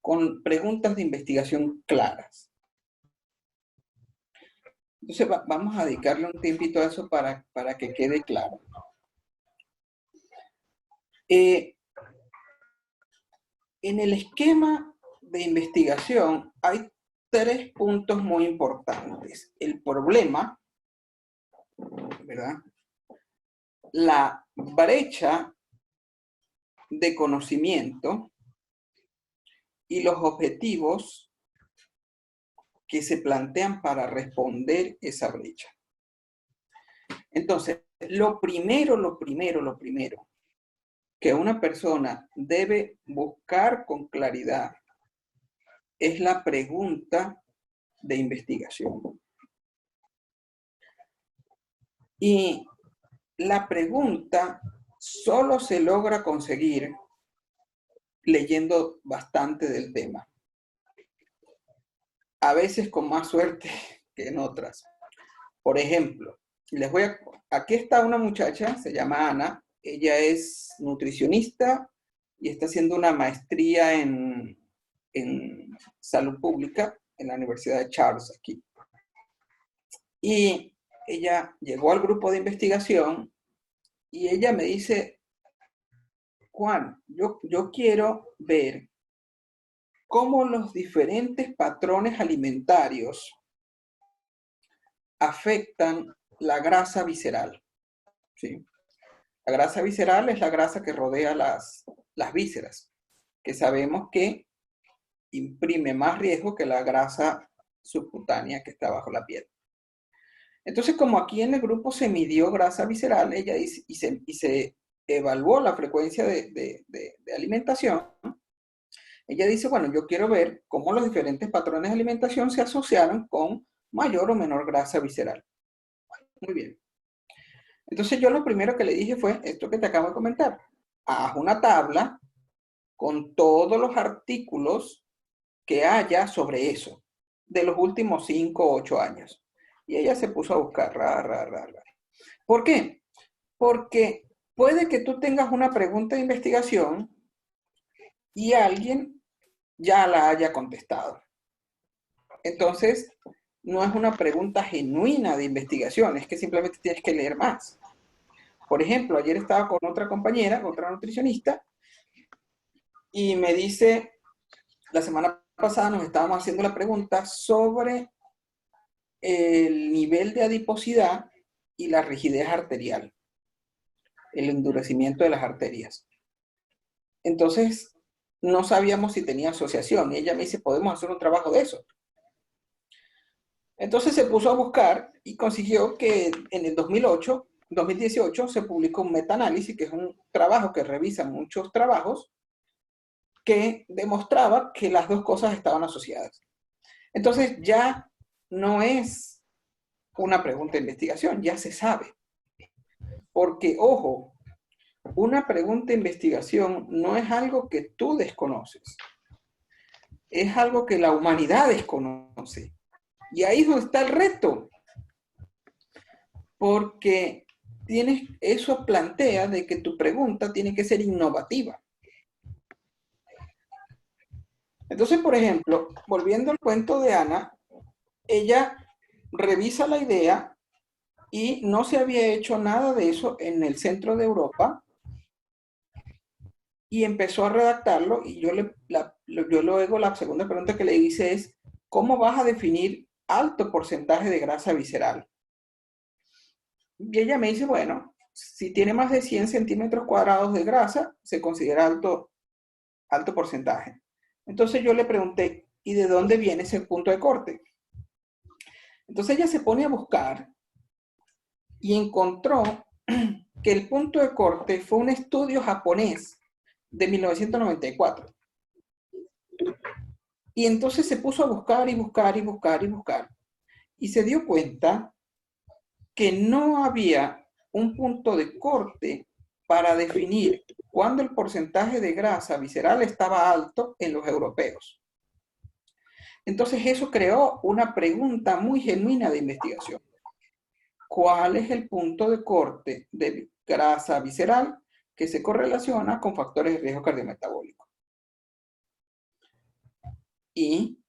con preguntas de investigación claras. Entonces vamos a dedicarle un tiempito a eso para que quede claro. En el esquema de investigación hay 3 puntos muy importantes. El problema, ¿verdad? La brecha de conocimiento y los objetivos que se plantean para responder esa brecha. Entonces, lo primero que una persona debe buscar con claridad es la pregunta de investigación. Y la pregunta solo se logra conseguir leyendo bastante del tema. A veces con más suerte que en otras. Por ejemplo, aquí está una muchacha, se llama Ana, ella es nutricionista y está haciendo una maestría en salud pública en la Universidad de Charles aquí. Y ella llegó al grupo de investigación y ella me dice, Juan, yo quiero ver cómo los diferentes patrones alimentarios afectan la grasa visceral. ¿Sí? La grasa visceral es la grasa que rodea las vísceras, que sabemos que imprime más riesgo que la grasa subcutánea que está bajo la piel. Entonces, como aquí en el grupo se midió grasa visceral, ella dice, y se evaluó la frecuencia de alimentación, ella dice, bueno, yo quiero ver cómo los diferentes patrones de alimentación se asociaron con mayor o menor grasa visceral. Muy bien. Entonces yo lo primero que le dije fue esto que te acabo de comentar. Haz una tabla con todos los artículos que haya sobre eso, de los últimos 5 o 8 años. Y ella se puso a buscar. ¿Por qué? Porque puede que tú tengas una pregunta de investigación y alguien ya la haya contestado. Entonces, no es una pregunta genuina de investigación, es que simplemente tienes que leer más. Por ejemplo, ayer estaba con otra compañera, otra nutricionista, y me dice, la semana pasada nos estábamos haciendo la pregunta sobre el nivel de adiposidad y la rigidez arterial, el endurecimiento de las arterias. Entonces, no sabíamos si tenía asociación, y ella me dice, podemos hacer un trabajo de eso. Entonces se puso a buscar y consiguió que en el 2018 se publicó un metaanálisis, que es un trabajo que revisa muchos trabajos, que demostraba que las dos cosas estaban asociadas. Entonces ya no es una pregunta de investigación, ya se sabe. Porque, ojo, una pregunta de investigación no es algo que tú desconoces, es algo que la humanidad desconoce. Y ahí es donde está el reto. Porque eso plantea de que tu pregunta tiene que ser innovativa. Entonces, por ejemplo, volviendo al cuento de Ana, ella revisa la idea y no se había hecho nada de eso en el centro de Europa y empezó a redactarlo y yo luego la segunda pregunta que le hice es, ¿cómo vas a definir alto porcentaje de grasa visceral? Y ella me dice, bueno, si tiene más de 100 centímetros cuadrados de grasa, se considera alto porcentaje. Entonces yo le pregunté, ¿y de dónde viene ese punto de corte? Entonces ella se pone a buscar y encontró que el punto de corte fue un estudio japonés de 1994. Y entonces se puso a buscar y se dio cuenta que no había un punto de corte para definir cuándo el porcentaje de grasa visceral estaba alto en los europeos. Entonces eso creó una pregunta muy genuina de investigación. ¿Cuál es el punto de corte de grasa visceral que se correlaciona con factores de riesgo cardiometabólico? Y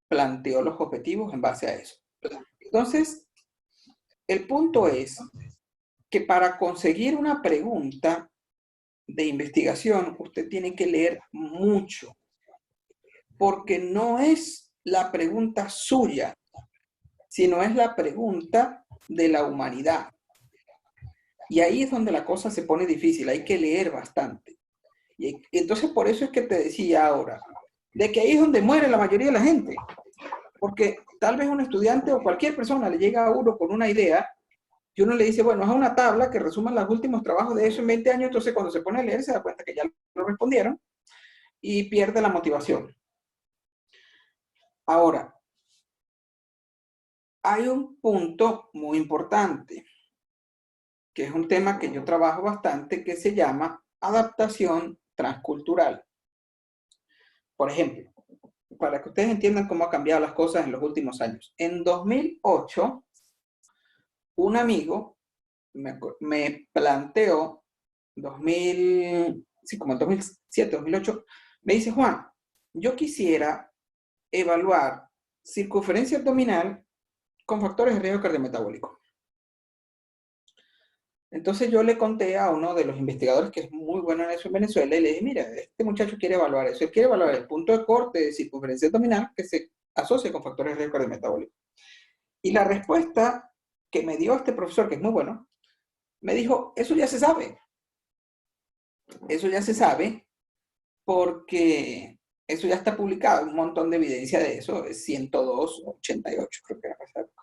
planteó los objetivos en base a eso. Entonces, el punto es que para conseguir una pregunta de investigación, usted tiene que leer mucho, porque no es la pregunta suya, sino es la pregunta de la humanidad. Y ahí es donde la cosa se pone difícil, hay que leer bastante. Y entonces por eso es que te decía ahora, de que ahí es donde muere la mayoría de la gente. Porque tal vez un estudiante o cualquier persona le llega a uno con una idea y uno le dice, bueno, es una tabla que resuma los últimos trabajos de eso en 20 años, entonces cuando se pone a leer se da cuenta que ya lo respondieron y pierde la motivación. Ahora, hay un punto muy importante, que es un tema que yo trabajo bastante, que se llama adaptación transcultural. Por ejemplo, para que ustedes entiendan cómo han cambiado las cosas en los últimos años. En 2008, un amigo me planteó, como en 2007, 2008, me dice, Juan, yo quisiera evaluar circunferencia abdominal con factores de riesgo cardiometabólico. Entonces yo le conté a uno de los investigadores que es muy bueno en eso en Venezuela y le dije, mira, este muchacho quiere evaluar eso, él quiere evaluar el punto de corte de circunferencia abdominal que se asocia con factores de riesgo cardiometabólico. Y la respuesta que me dio este profesor, que es muy bueno, me dijo, eso ya se sabe. Eso ya se sabe porque eso ya está publicado, un montón de evidencia de eso, es 102.88 creo que era esa época.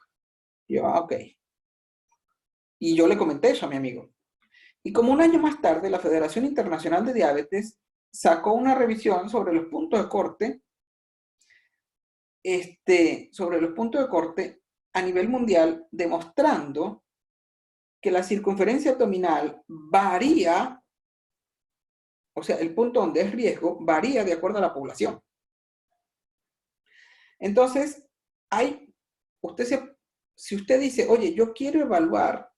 Y yo, ok. Y yo le comenté eso a mi amigo. Y como un año más tarde, la Federación Internacional de Diabetes sacó una revisión sobre los puntos de corte, a nivel mundial, demostrando que la circunferencia abdominal varía, o sea, el punto donde es riesgo, varía de acuerdo a la población. Entonces, si usted dice, oye, yo quiero evaluar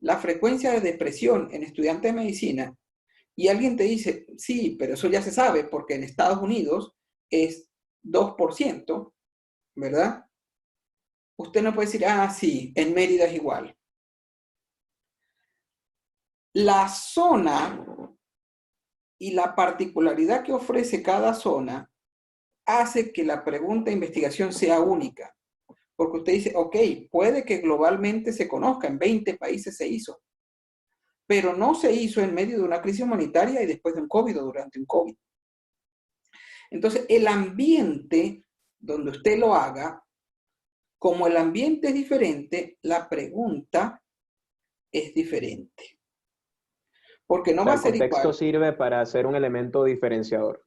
la frecuencia de depresión en estudiantes de medicina, y alguien te dice, sí, pero eso ya se sabe, porque en Estados Unidos es 2%, ¿verdad? Usted no puede decir, ah, sí, en Mérida es igual. La zona y la particularidad que ofrece cada zona hace que la pregunta de investigación sea única. Porque usted dice, ok, puede que globalmente se conozca, en 20 países se hizo, pero no se hizo en medio de una crisis humanitaria y después de un COVID o durante un COVID. Entonces, el ambiente donde usted lo haga, como el ambiente es diferente, la pregunta es diferente. Porque no va a ser igual. El contexto sirve para ser un elemento diferenciador.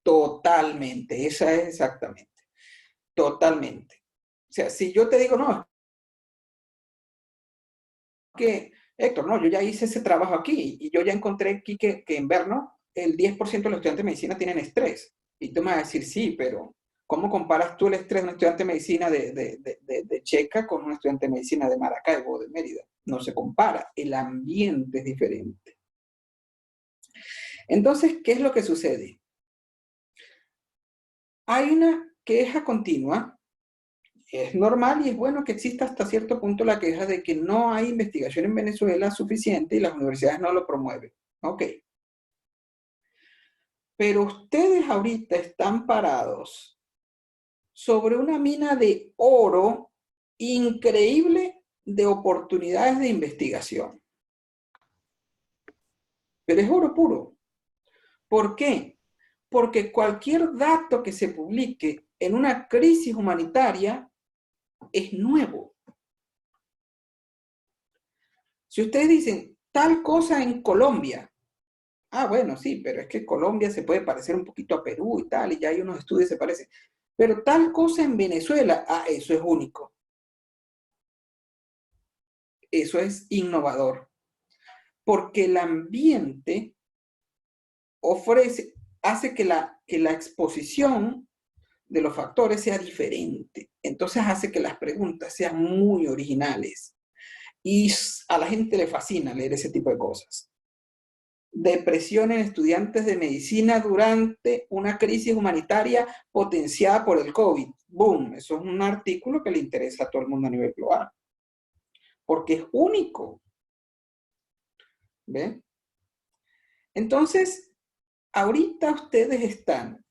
Totalmente, esa es exactamente. Totalmente. O sea, si yo te digo, no, que Héctor, no, yo ya hice ese trabajo aquí y yo ya encontré aquí que en Brno el 10% de los estudiantes de medicina tienen estrés. Y tú me vas a decir, sí, pero ¿cómo comparas tú el estrés de un estudiante de medicina de Checa con un estudiante de medicina de Maracaibo o de Mérida? No se compara, el ambiente es diferente. Entonces, ¿qué es lo que sucede? Hay una queja continua. Es normal y es bueno que exista hasta cierto punto la queja de que no hay investigación en Venezuela suficiente y las universidades no lo promueven. Ok. Pero ustedes ahorita están parados sobre una mina de oro increíble de oportunidades de investigación. Pero es oro puro. ¿Por qué? Porque cualquier dato que se publique en una crisis humanitaria es nuevo. Si ustedes dicen tal cosa en Colombia, ah, bueno, sí, pero es que Colombia se puede parecer un poquito a Perú y tal, y ya hay unos estudios que se parecen. Pero tal cosa en Venezuela, ah, eso es único. Eso es innovador. porque el ambiente hace que la exposición de los factores sea diferente. Entonces hace que las preguntas sean muy originales. Y a la gente le fascina leer ese tipo de cosas. Depresión en estudiantes de medicina durante una crisis humanitaria potenciada por el COVID. ¡Boom! Eso es un artículo que le interesa a todo el mundo a nivel global. Porque es único. ¿Ven? Entonces, ahorita ustedes están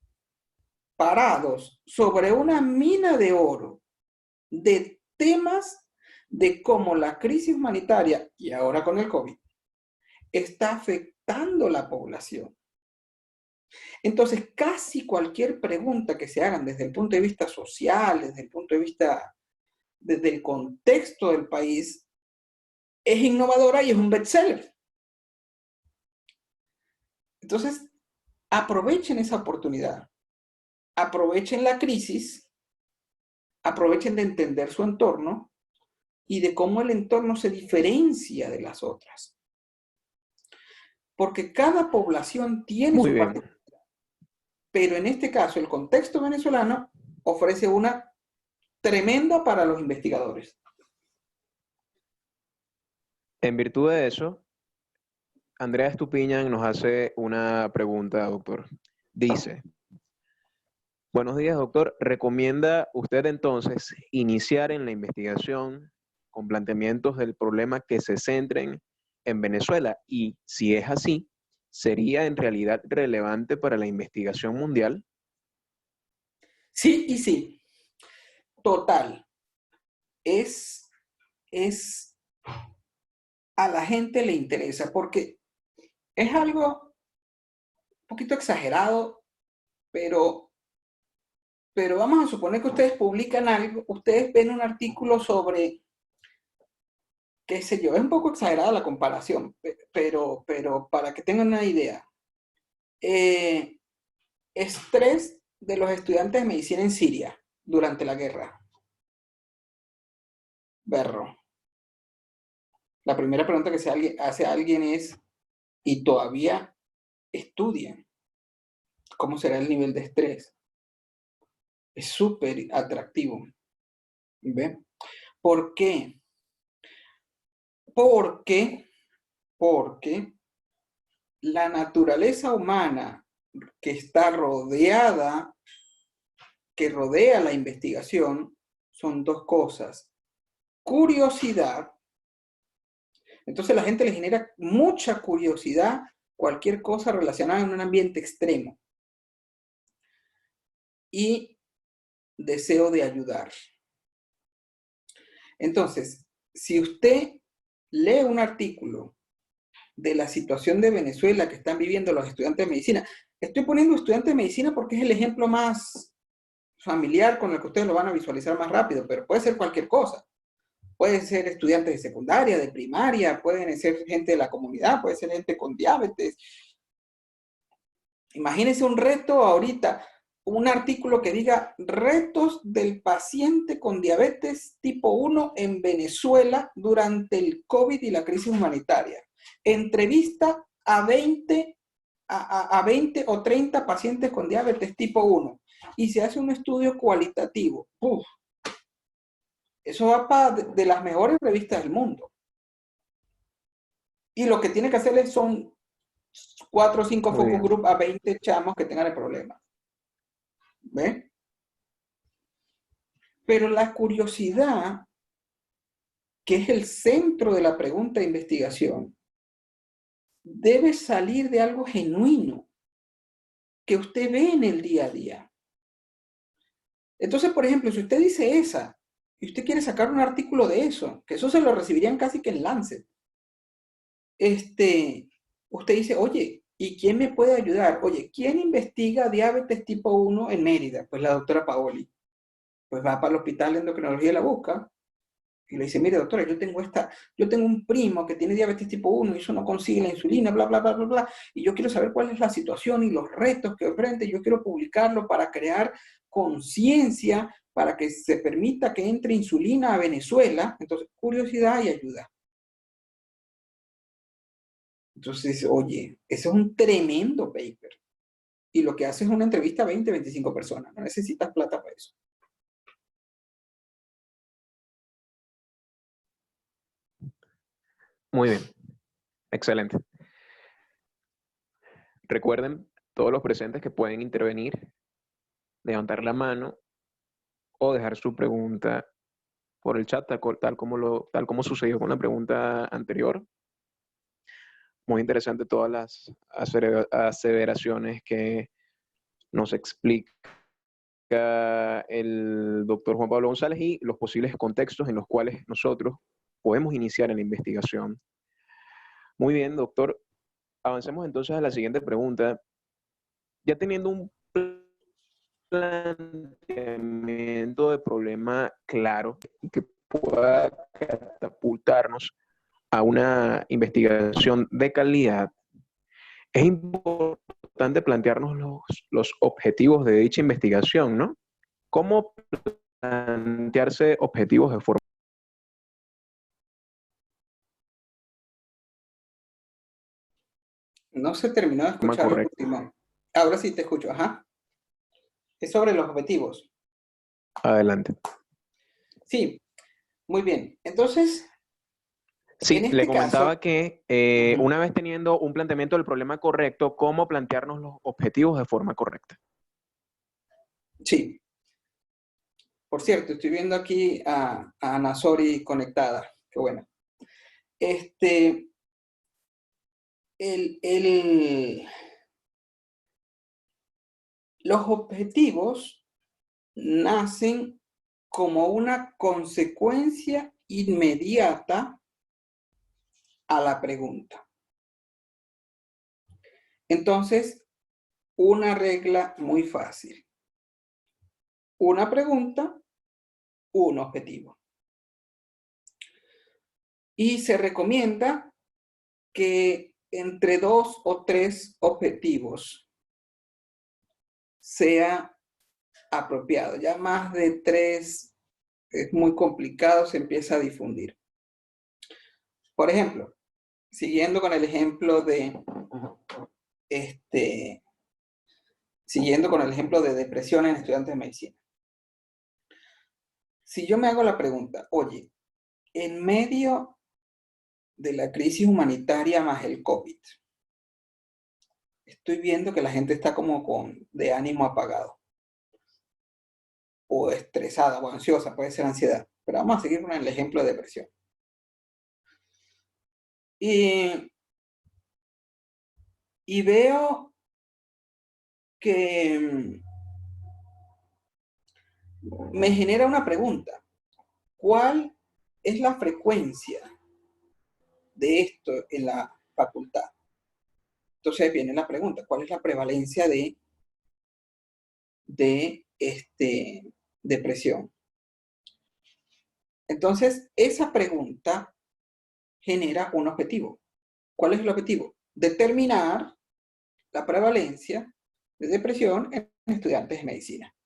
parados sobre una mina de oro de temas de cómo la crisis humanitaria, y ahora con el COVID, está afectando la población. Entonces, casi cualquier pregunta que se hagan desde el punto de vista social, desde el punto de vista, desde el contexto del país, es innovadora y es un bestseller. Entonces, aprovechen esa oportunidad. Aprovechen la crisis, aprovechen de entender su entorno y de cómo el entorno se diferencia de las otras. Porque cada población tiene Muy su bien. particularidad. Pero en este caso, el contexto venezolano ofrece una tremenda para los investigadores. En virtud de eso, Andrea Estupiñán nos hace una pregunta, doctor. Dice, buenos días, doctor. ¿Recomienda usted entonces iniciar en la investigación con planteamientos del problema que se centren en Venezuela? Y si es así, ¿sería en realidad relevante para la investigación mundial? Sí y sí. Total. A la gente le interesa porque es algo un poquito exagerado, pero vamos a suponer que ustedes publican algo, ustedes ven un artículo sobre, qué sé yo, es un poco exagerada la comparación, pero para que tengan una idea, estrés de los estudiantes de medicina en Siria durante la guerra. Berro. La primera pregunta que se hace a alguien es, ¿y todavía estudian? ¿Cómo será el nivel de estrés? Es súper atractivo. ¿Ve? ¿Por qué? Porque la naturaleza humana que está rodeada, que rodea la investigación, son dos cosas. Curiosidad. Entonces la gente le genera mucha curiosidad cualquier cosa relacionada en un ambiente extremo. Y deseo de ayudar. Entonces, si usted lee un artículo de la situación de Venezuela que están viviendo los estudiantes de medicina, estoy poniendo estudiantes de medicina porque es el ejemplo más familiar con el que ustedes lo van a visualizar más rápido, pero puede ser cualquier cosa. Pueden ser estudiantes de secundaria, de primaria, pueden ser gente de la comunidad, puede ser gente con diabetes. Imagínense un reto ahorita, un artículo que diga retos del paciente con diabetes tipo 1 en Venezuela durante el COVID y la crisis humanitaria. Entrevista a 20 o 30 pacientes con diabetes tipo 1 y se hace un estudio cualitativo. ¡Uf! Eso va para de las mejores revistas del mundo. Y lo que tiene que hacerles son 4 o 5 focus group a 20 chamos que tengan el problema. ¿Ve? Pero la curiosidad, que es el centro de la pregunta de investigación, debe salir de algo genuino que usted ve en el día a día. Entonces, por ejemplo, si usted dice esa y usted quiere sacar un artículo de eso, que eso se lo recibirían casi que en Lancet, usted dice, oye, ¿y quién me puede ayudar? Oye, ¿quién investiga diabetes tipo 1 en Mérida? Pues la doctora Paoli. Pues va para el hospital de endocrinología y la busca y le dice, mire doctora, yo tengo un primo que tiene diabetes tipo 1 y eso no consigue la insulina, bla, bla, bla, bla, bla, y yo quiero saber cuál es la situación y los retos que enfrenta, y yo quiero publicarlo para crear conciencia, para que se permita que entre insulina a Venezuela. Entonces, curiosidad y ayuda. Entonces, oye, ese es un tremendo paper. Y lo que hace es una entrevista a 20, 25 personas. No necesitas plata para eso. Muy bien, excelente. Recuerden, todos los presentes que pueden intervenir, levantar la mano o dejar su pregunta por el chat, tal como sucedió con la pregunta anterior. Muy interesante todas las aseveraciones que nos explica el doctor Juan Pablo González y los posibles contextos en los cuales nosotros podemos iniciar en la investigación. Muy bien, doctor. Avancemos entonces a la siguiente pregunta. Ya teniendo un planteamiento de problema claro que pueda catapultarnos a una investigación de calidad, es importante plantearnos los objetivos de dicha investigación, ¿no? ¿Cómo plantearse objetivos de forma? No se terminó de escuchar lo último. Ahora sí te escucho, ajá. Es sobre los objetivos. Adelante. Sí, muy bien. Entonces, sí, en este le comentaba caso, que una vez teniendo un planteamiento del problema correcto, ¿cómo plantearnos los objetivos de forma correcta? Sí. Por cierto, estoy viendo aquí a Ana Sori conectada. Qué bueno. Los objetivos nacen como una consecuencia inmediata a la pregunta. Entonces, una regla muy fácil. Una pregunta, un objetivo. Y se recomienda que entre 2 o 3 objetivos sea apropiado. Ya más de 3 es muy complicado, se empieza a difundir. Por ejemplo, siguiendo con el ejemplo de depresión en estudiantes de medicina. Si yo me hago la pregunta, oye, en medio de la crisis humanitaria más el COVID, estoy viendo que la gente está como de ánimo apagado, o estresada, o ansiosa, puede ser ansiedad, pero vamos a seguir con el ejemplo de depresión. Y veo que me genera una pregunta. ¿Cuál es la frecuencia de esto en la facultad? Entonces viene la pregunta, ¿cuál es la prevalencia de depresión? Entonces, esa pregunta genera un objetivo. ¿Cuál es el objetivo? Determinar la prevalencia de depresión en estudiantes de medicina.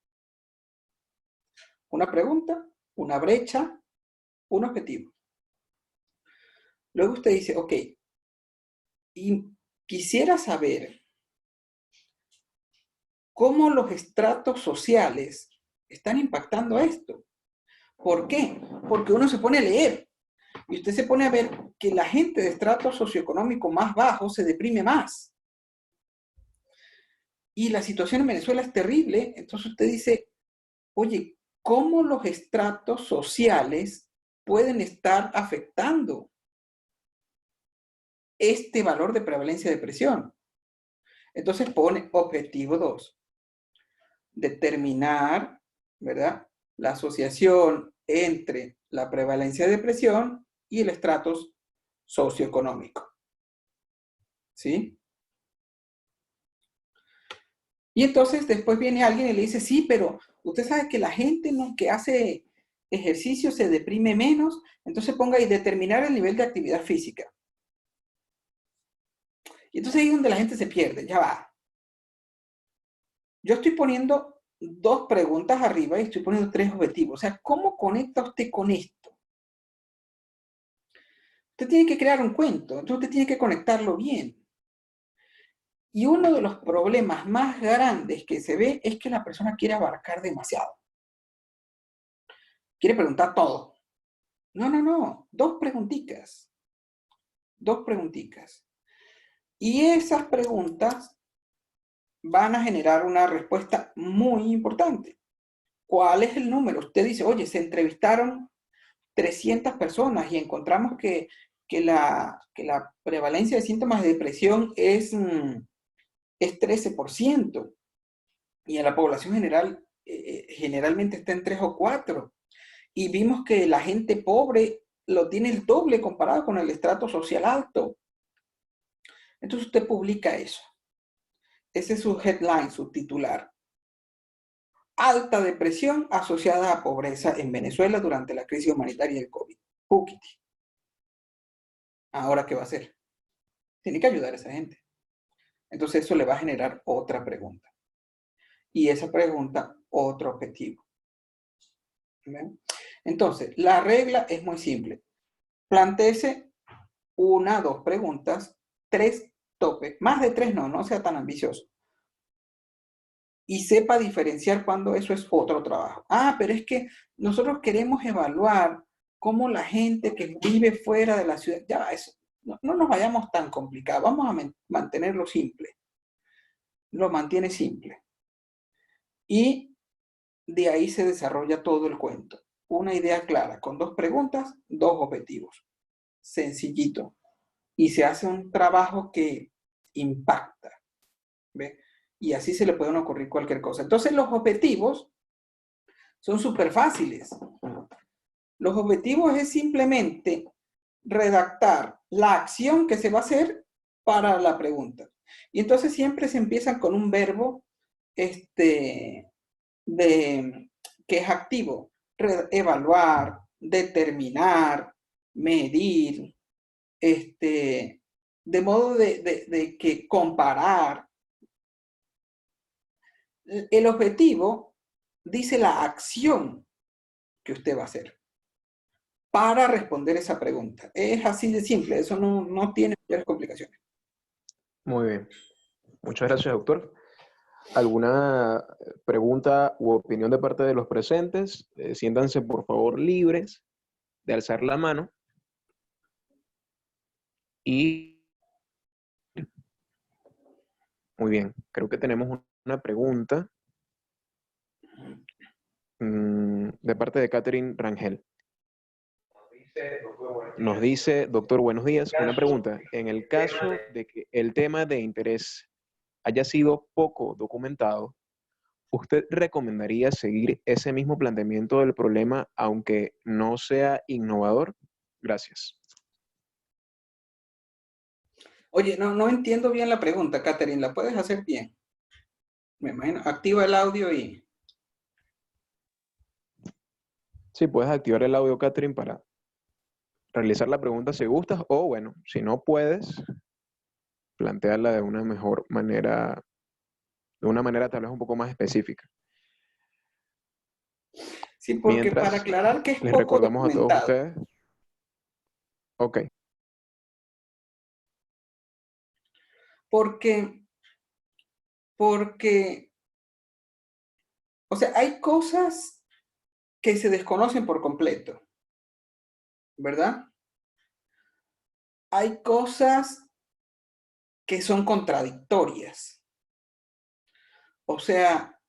Una pregunta, una brecha, un objetivo. Luego usted dice, ok, y quisiera saber cómo los estratos sociales están impactando esto. ¿Por qué? Porque uno se pone a leer y usted se pone a ver que la gente de estrato socioeconómico más bajo se deprime más. Y la situación en Venezuela es terrible, entonces usted dice, oye, ¿cómo los estratos sociales pueden estar afectando este valor de prevalencia de depresión? Entonces pone objetivo 2, determinar, ¿verdad?, la asociación entre la prevalencia de depresión y el estrato socioeconómico. ¿Sí? Y entonces después viene alguien y le dice, sí, pero usted sabe que la gente que hace ejercicio se deprime menos, entonces ponga ahí determinar el nivel de actividad física. Y entonces ahí es donde la gente se pierde, ya va. Yo estoy poniendo 2 preguntas arriba y estoy poniendo 3 objetivos. O sea, ¿cómo conecta usted con esto? Usted tiene que crear un cuento, entonces usted tiene que conectarlo bien. Y uno de los problemas más grandes que se ve es que la persona quiere abarcar demasiado. Quiere preguntar todo. No, no, no. Dos preguntitas. Dos preguntitas. Y esas preguntas van a generar una respuesta muy importante. ¿Cuál es el número? Usted dice, oye, se entrevistaron 300 personas y encontramos que la prevalencia de síntomas de depresión es 13%. Y en la población general, generalmente está en 3 o 4. Y vimos que la gente pobre lo tiene el doble comparado con el estrato social alto. Entonces usted publica eso. Ese es su headline, su titular. Alta depresión asociada a pobreza en Venezuela durante la crisis humanitaria del COVID. Púquiti. ¿Ahora qué va a hacer? Tiene que ayudar a esa gente. Entonces eso le va a generar otra pregunta. Y esa pregunta, otro objetivo. ¿Ven? Entonces, la regla es muy simple. Plantéese 1, 2 preguntas, 3 topes. Más de 3 no sea tan ambicioso. Y sepa diferenciar cuando eso es otro trabajo. Ah, pero es que nosotros queremos evaluar cómo la gente que vive fuera de la ciudad, ya eso, no nos vayamos tan complicados, vamos a mantenerlo simple. Lo mantiene simple. Y de ahí se desarrolla todo el cuento. Una idea clara, con 2 preguntas, 2 objetivos. Sencillito. Y se hace un trabajo que impacta. ¿Ve? Y así se le pueden ocurrir cualquier cosa. Entonces los objetivos son súper fáciles. Los objetivos es simplemente redactar la acción que se va a hacer para la pregunta. Y entonces siempre se empiezan con un verbo que es activo. Evaluar, determinar, medir, de modo de que comparar. El objetivo dice la acción que usted va a hacer para responder esa pregunta. Es así de simple, eso no tiene mayores complicaciones. Muy bien. Muchas gracias, doctor. ¿Alguna pregunta u opinión de parte de los presentes? Siéntanse, por favor, libres de alzar la mano. Y muy bien, creo que tenemos una pregunta de parte de Catherine Rangel. Nos dice, doctor, buenos días. Una pregunta. En el caso de que el tema de interés haya sido poco documentado, ¿usted recomendaría seguir ese mismo planteamiento del problema aunque no sea innovador? Gracias. Oye, no entiendo bien la pregunta, Catherine. ¿La puedes hacer bien? Me imagino. Activa el audio y... Sí, puedes activar el audio, Catherine, para realizar la pregunta si gustas, o bueno, si no puedes, plantearla de una mejor manera, de una manera tal vez un poco más específica. Sí, porque Mientras, para aclarar que es les poco recordamos a todos documentado. ustedes. Ok. Porque, o sea, hay cosas que se desconocen por completo, ¿verdad? Hay cosas que son contradictorias. O sea,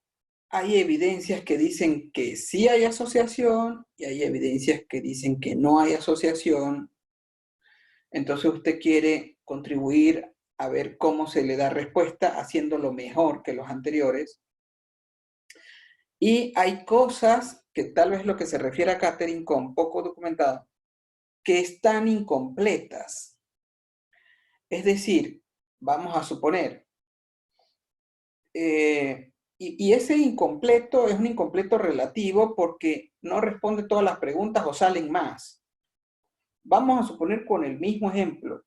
hay evidencias que dicen que sí hay asociación y hay evidencias que dicen que no hay asociación. Entonces usted quiere contribuir a ver cómo se le da respuesta haciéndolo mejor que los anteriores. Y hay cosas que tal vez lo que se refiere a Catherine con poco documentado, que están incompletas. Es decir, vamos a suponer, y ese incompleto es un incompleto relativo porque no responde todas las preguntas o salen más. Vamos a suponer con el mismo ejemplo.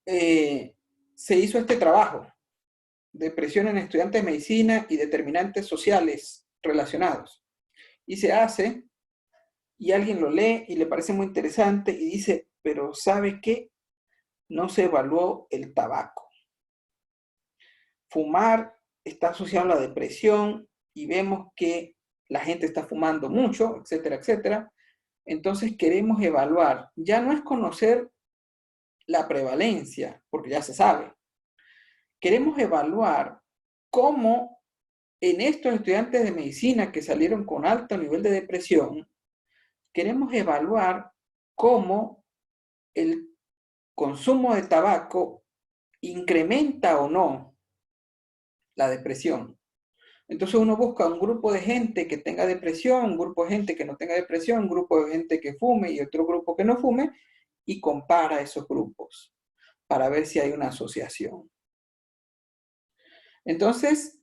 Se hizo este trabajo, depresión en estudiantes de medicina y determinantes sociales relacionados. Y se hace, y alguien lo lee y le parece muy interesante y dice, pero ¿sabe qué? No se evaluó el tabaco. Fumar está asociado a la depresión y vemos que la gente está fumando mucho, etcétera, etcétera. Entonces queremos evaluar. Ya no es conocer la prevalencia, porque ya se sabe. Queremos evaluar cómo en estos estudiantes de medicina que salieron con alto nivel de depresión, queremos evaluar cómo el consumo de tabaco incrementa o no la depresión. Entonces uno busca un grupo de gente que tenga depresión, un grupo de gente que no tenga depresión, un grupo de gente que fume y otro grupo que no fume, y compara esos grupos para ver si hay una asociación. Entonces,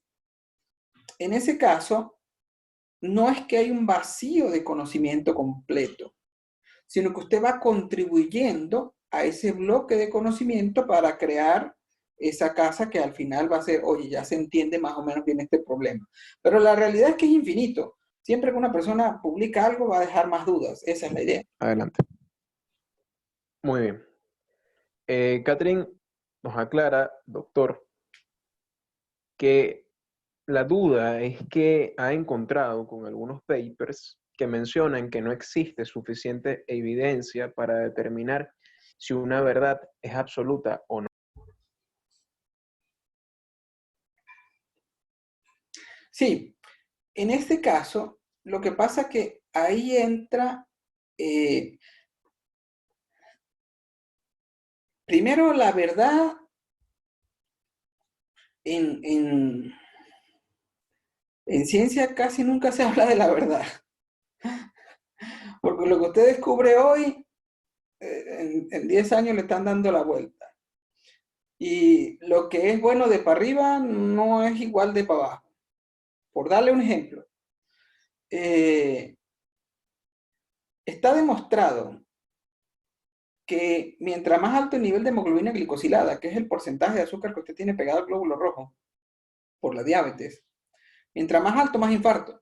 en ese caso, no es que hay un vacío de conocimiento completo, sino que usted va contribuyendo a ese bloque de conocimiento para crear esa casa que al final va a ser, oye, ya se entiende más o menos bien este problema. Pero la realidad es que es infinito. Siempre que una persona publica algo va a dejar más dudas. Esa es la idea. Adelante. Muy bien. Catherine nos aclara, doctor, que la duda es que ha encontrado con algunos papers que mencionan que no existe suficiente evidencia para determinar si una verdad es absoluta o no. Sí, en este caso, lo que pasa es que ahí entra, primero, la verdad en ciencia casi nunca se habla de la verdad. Porque lo que usted descubre hoy, en 10 años le están dando la vuelta. Y lo que es bueno de para arriba no es igual de para abajo. Por darle un ejemplo, está demostrado que mientras más alto el nivel de hemoglobina glicosilada, que es el porcentaje de azúcar que usted tiene pegado al glóbulo rojo por la diabetes, mientras más alto, más infarto.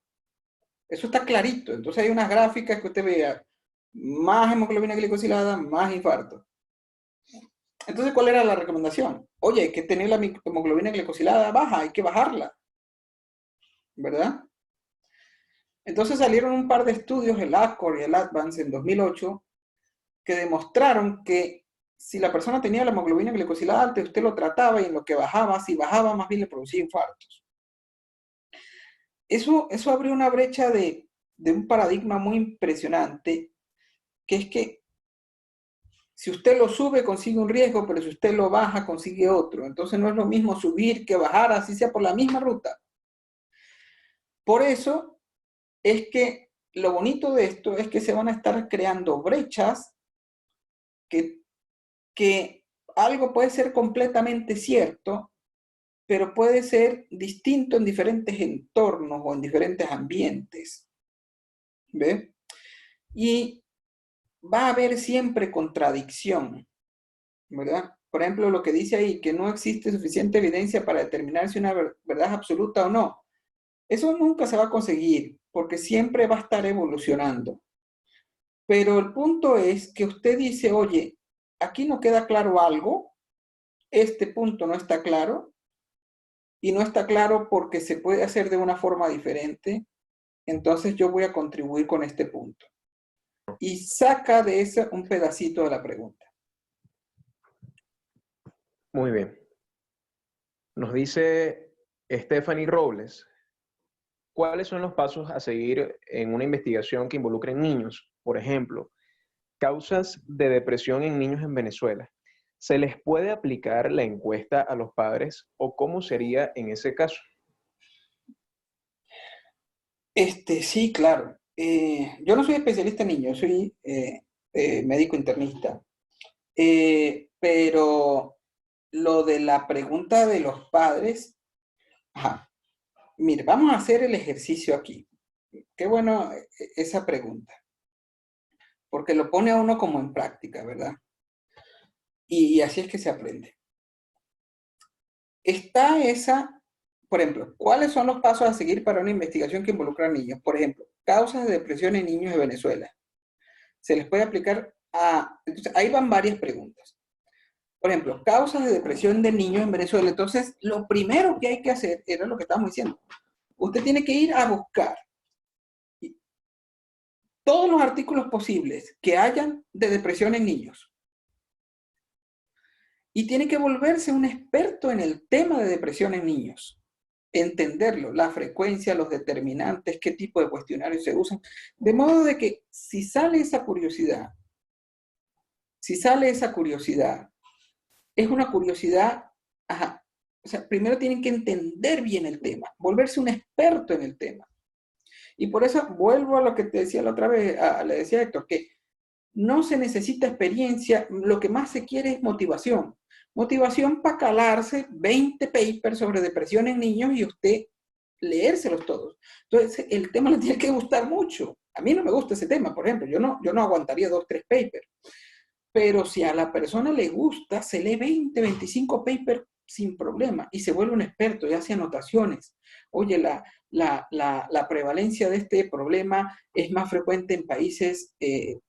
Eso está clarito. Entonces hay unas gráficas que usted vea, más hemoglobina glicosilada, más infarto. Entonces, ¿cuál era la recomendación? Oye, hay que tener la hemoglobina glicosilada baja, hay que bajarla, ¿verdad? Entonces salieron un par de estudios, el ACOR y el ADVANCE en 2008, que demostraron que si la persona tenía la hemoglobina glicosilada alta, usted lo trataba y en lo que bajaba, si bajaba, más bien le producía infartos. Eso abrió una brecha de un paradigma muy impresionante, que es que si usted lo sube, consigue un riesgo, pero si usted lo baja, consigue otro. Entonces no es lo mismo subir que bajar, así sea por la misma ruta. Por eso es que lo bonito de esto es que se van a estar creando brechas que algo puede ser completamente cierto, pero puede ser distinto en diferentes entornos o en diferentes ambientes. ¿Ve? Y va a haber siempre contradicción, ¿verdad? Por ejemplo, lo que dice ahí, que no existe suficiente evidencia para determinar si una verdad es absoluta o no. Eso nunca se va a conseguir, porque siempre va a estar evolucionando. Pero el punto es que usted dice, oye, aquí no queda claro algo, este punto no está claro, y no está claro porque se puede hacer de una forma diferente, entonces yo voy a contribuir con este punto. Y saca de eso un pedacito de la pregunta. Muy bien. Nos dice Stephanie Robles, ¿cuáles son los pasos a seguir en una investigación que involucre niños? Por ejemplo, causas de depresión en niños en Venezuela. ¿Se les puede aplicar la encuesta a los padres o cómo sería en ese caso? Sí, claro. Yo no soy especialista en niños, soy médico internista. Pero lo de la pregunta de los padres, ajá, mire, vamos a hacer el ejercicio aquí. Qué bueno esa pregunta, porque lo pone a uno como en práctica, ¿verdad? Y así es que se aprende. Está esa, por ejemplo, ¿cuáles son los pasos a seguir para una investigación que involucra a niños? Por ejemplo, causas de depresión en niños de Venezuela. Se les puede aplicar a... Entonces, ahí van varias preguntas. Por ejemplo, causas de depresión de niños en Venezuela. Entonces, lo primero que hay que hacer, era lo que estábamos diciendo, usted tiene que ir a buscar todos los artículos posibles que hayan de depresión en niños. Y tiene que volverse un experto en el tema de depresión en niños. Entenderlo, la frecuencia, los determinantes, qué tipo de cuestionarios se usan. De modo de que si sale esa curiosidad, es una curiosidad, ajá, o sea, primero tienen que entender bien el tema, volverse un experto en el tema. Y por eso vuelvo a lo que te decía la otra vez, le decía a Héctor, que no se necesita experiencia, lo que más se quiere es motivación. Motivación para calarse 20 papers sobre depresión en niños y usted leérselos todos. Entonces, el tema le tiene que gustar mucho. A mí no me gusta ese tema, por ejemplo, yo no aguantaría 2, 3 papers. Pero si a la persona le gusta, se lee 20, 25 papers sin problema y se vuelve un experto y hace anotaciones. Oye, la prevalencia de este problema es más frecuente en países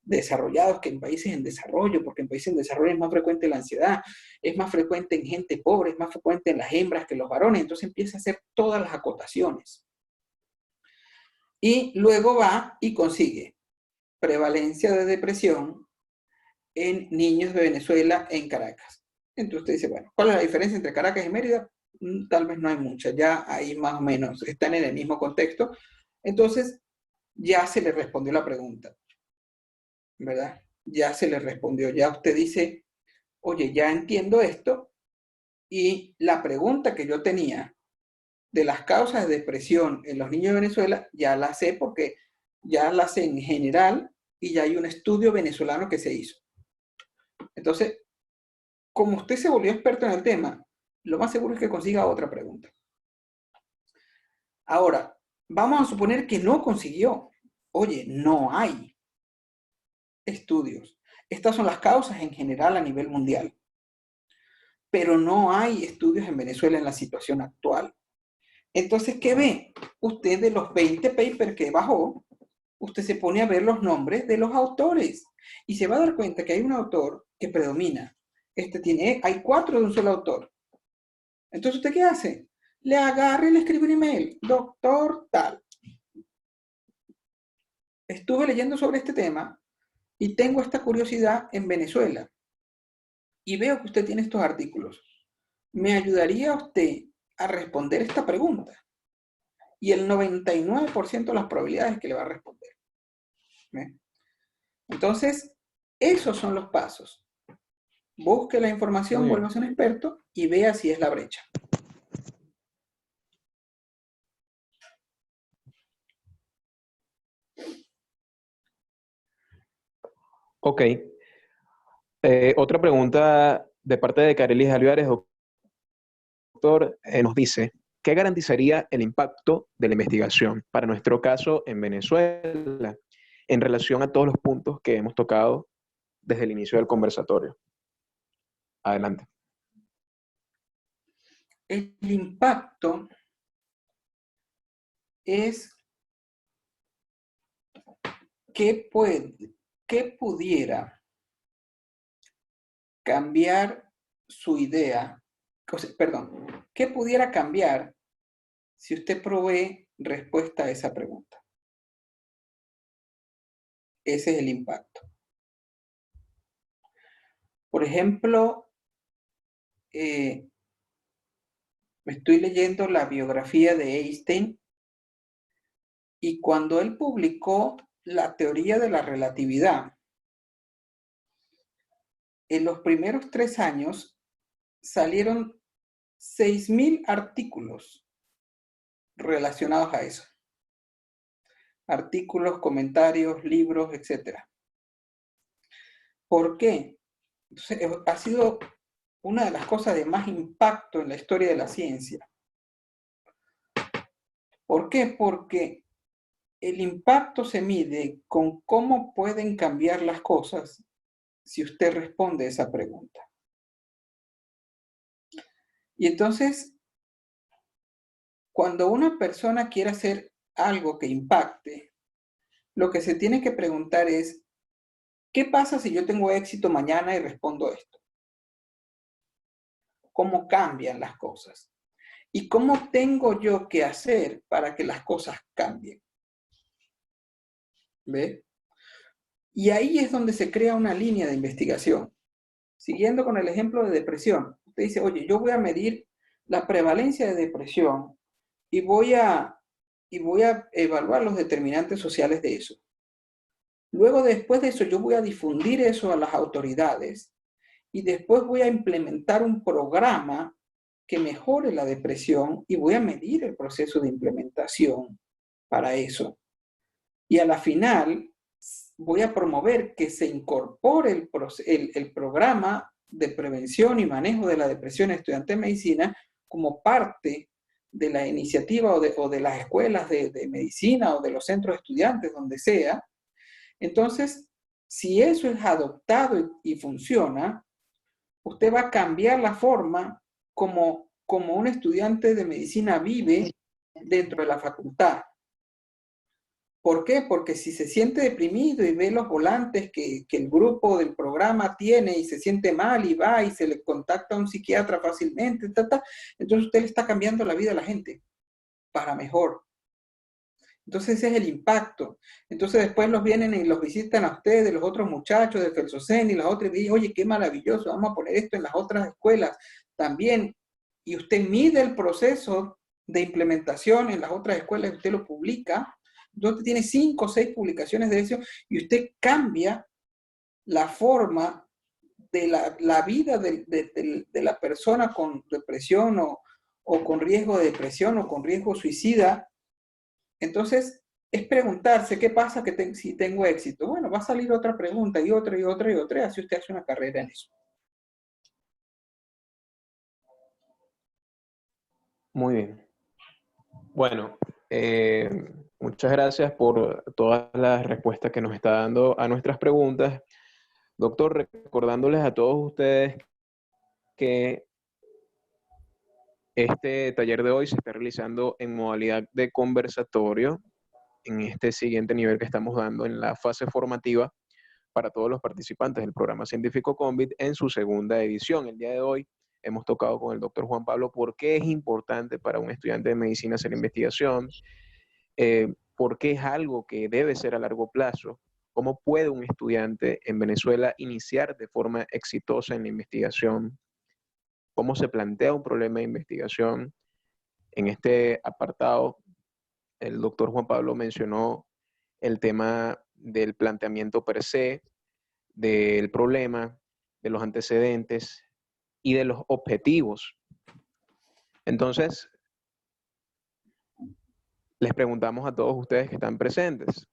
desarrollados que en países en desarrollo, porque en países en desarrollo es más frecuente la ansiedad, es más frecuente en gente pobre, es más frecuente en las hembras que en los varones. Entonces empieza a hacer todas las acotaciones. Y luego va y consigue prevalencia de depresión en niños de Venezuela en Caracas. Entonces usted dice, bueno, ¿cuál es la diferencia entre Caracas y Mérida? Tal vez no hay mucha, ya ahí más o menos están en el mismo contexto. Entonces ya se le respondió la pregunta, ¿verdad? Ya se le respondió, ya usted dice, oye, ya entiendo esto, y la pregunta que yo tenía de las causas de depresión en los niños de Venezuela, ya la sé porque ya la sé en general y ya hay un estudio venezolano que se hizo. Entonces, como usted se volvió experto en el tema, lo más seguro es que consiga otra pregunta. Ahora, vamos a suponer que no consiguió. Oye, no hay estudios. Estas son las causas en general a nivel mundial. Pero no hay estudios en Venezuela en la situación actual. Entonces, ¿qué ve? Usted de los 20 papers que bajó, usted se pone a ver los nombres de los autores y se va a dar cuenta que hay un autor que predomina. Hay 4 de un solo autor. Entonces, ¿usted qué hace? Le agarra y le escribe un email. Doctor tal. Estuve leyendo sobre este tema y tengo esta curiosidad en Venezuela. Y veo que usted tiene estos artículos. ¿Me ayudaría usted a responder esta pregunta? Y el 99% de las probabilidades que le va a responder. ¿Ve? Entonces, esos son los pasos. Busque la información, vuélvase un experto y vea si es la brecha. Ok. Otra pregunta de parte de Carelis Alvarez, doctor, nos dice, ¿qué garantizaría el impacto de la investigación para nuestro caso en Venezuela en relación a todos los puntos que hemos tocado desde el inicio del conversatorio? Adelante. El impacto es qué pudiera cambiar su idea, perdón, qué pudiera cambiar si usted provee respuesta a esa pregunta. Ese es el impacto. Por ejemplo, me estoy leyendo la biografía de Einstein y cuando él publicó la teoría de la relatividad, en los primeros 3 años salieron 6.000 artículos relacionados a eso. Artículos, comentarios, libros, etc. ¿Por qué? Entonces, ha sido una de las cosas de más impacto en la historia de la ciencia. ¿Por qué? Porque el impacto se mide con cómo pueden cambiar las cosas si usted responde esa pregunta. Y entonces, cuando una persona quiere hacer algo que impacte, lo que se tiene que preguntar es, ¿qué pasa si yo tengo éxito mañana y respondo esto? ¿Cómo cambian las cosas? ¿Y cómo tengo yo que hacer para que las cosas cambien? ¿Ve? Y ahí es donde se crea una línea de investigación. Siguiendo con el ejemplo de depresión, usted dice, oye, yo voy a medir la prevalencia de depresión y voy a evaluar los determinantes sociales de eso. Luego, después de eso, yo voy a difundir eso a las autoridades y después voy a implementar un programa que mejore la depresión y voy a medir el proceso de implementación para eso. Y a la final voy a promover que se incorpore el programa de prevención y manejo de la depresión en estudiantes de medicina como parte de la iniciativa o de las escuelas de medicina o de los centros de estudiantes, donde sea. Entonces, si eso es adoptado y funciona, usted va a cambiar la forma como un estudiante de medicina vive dentro de la facultad. ¿Por qué? Porque si se siente deprimido y ve los volantes que el grupo del programa tiene y se siente mal y va y se le contacta a un psiquiatra fácilmente, entonces usted le está cambiando la vida a la gente para mejor. Entonces ese es el impacto. Entonces después los vienen y los visitan a ustedes, los otros muchachos de Felsocen y las otras, y dicen, oye, qué maravilloso, vamos a poner esto en las otras escuelas también. Y usted mide el proceso de implementación en las otras escuelas, usted lo publica, entonces tiene 5 o 6 publicaciones de eso, y usted cambia la forma de la vida de la persona con depresión o con riesgo de depresión o con riesgo suicida. Entonces, es preguntarse, ¿qué pasa si tengo éxito? Bueno, va a salir otra pregunta y otra y otra y otra, y así usted hace una carrera en eso. Muy bien. Bueno, muchas gracias por todas las respuestas que nos está dando a nuestras preguntas. Doctor, recordándoles a todos ustedes que este taller de hoy se está realizando en modalidad de conversatorio, en este siguiente nivel que estamos dando en la fase formativa para todos los participantes del programa científico COVID en su segunda edición. El día de hoy hemos tocado con el doctor Juan Pablo por qué es importante para un estudiante de medicina hacer investigación, por qué es algo que debe ser a largo plazo, cómo puede un estudiante en Venezuela iniciar de forma exitosa en la investigación, cómo se plantea un problema de investigación. En este apartado, el doctor Juan Pablo mencionó el tema del planteamiento per se, del problema, de los antecedentes y de los objetivos. Entonces, les preguntamos a todos ustedes que están presentes,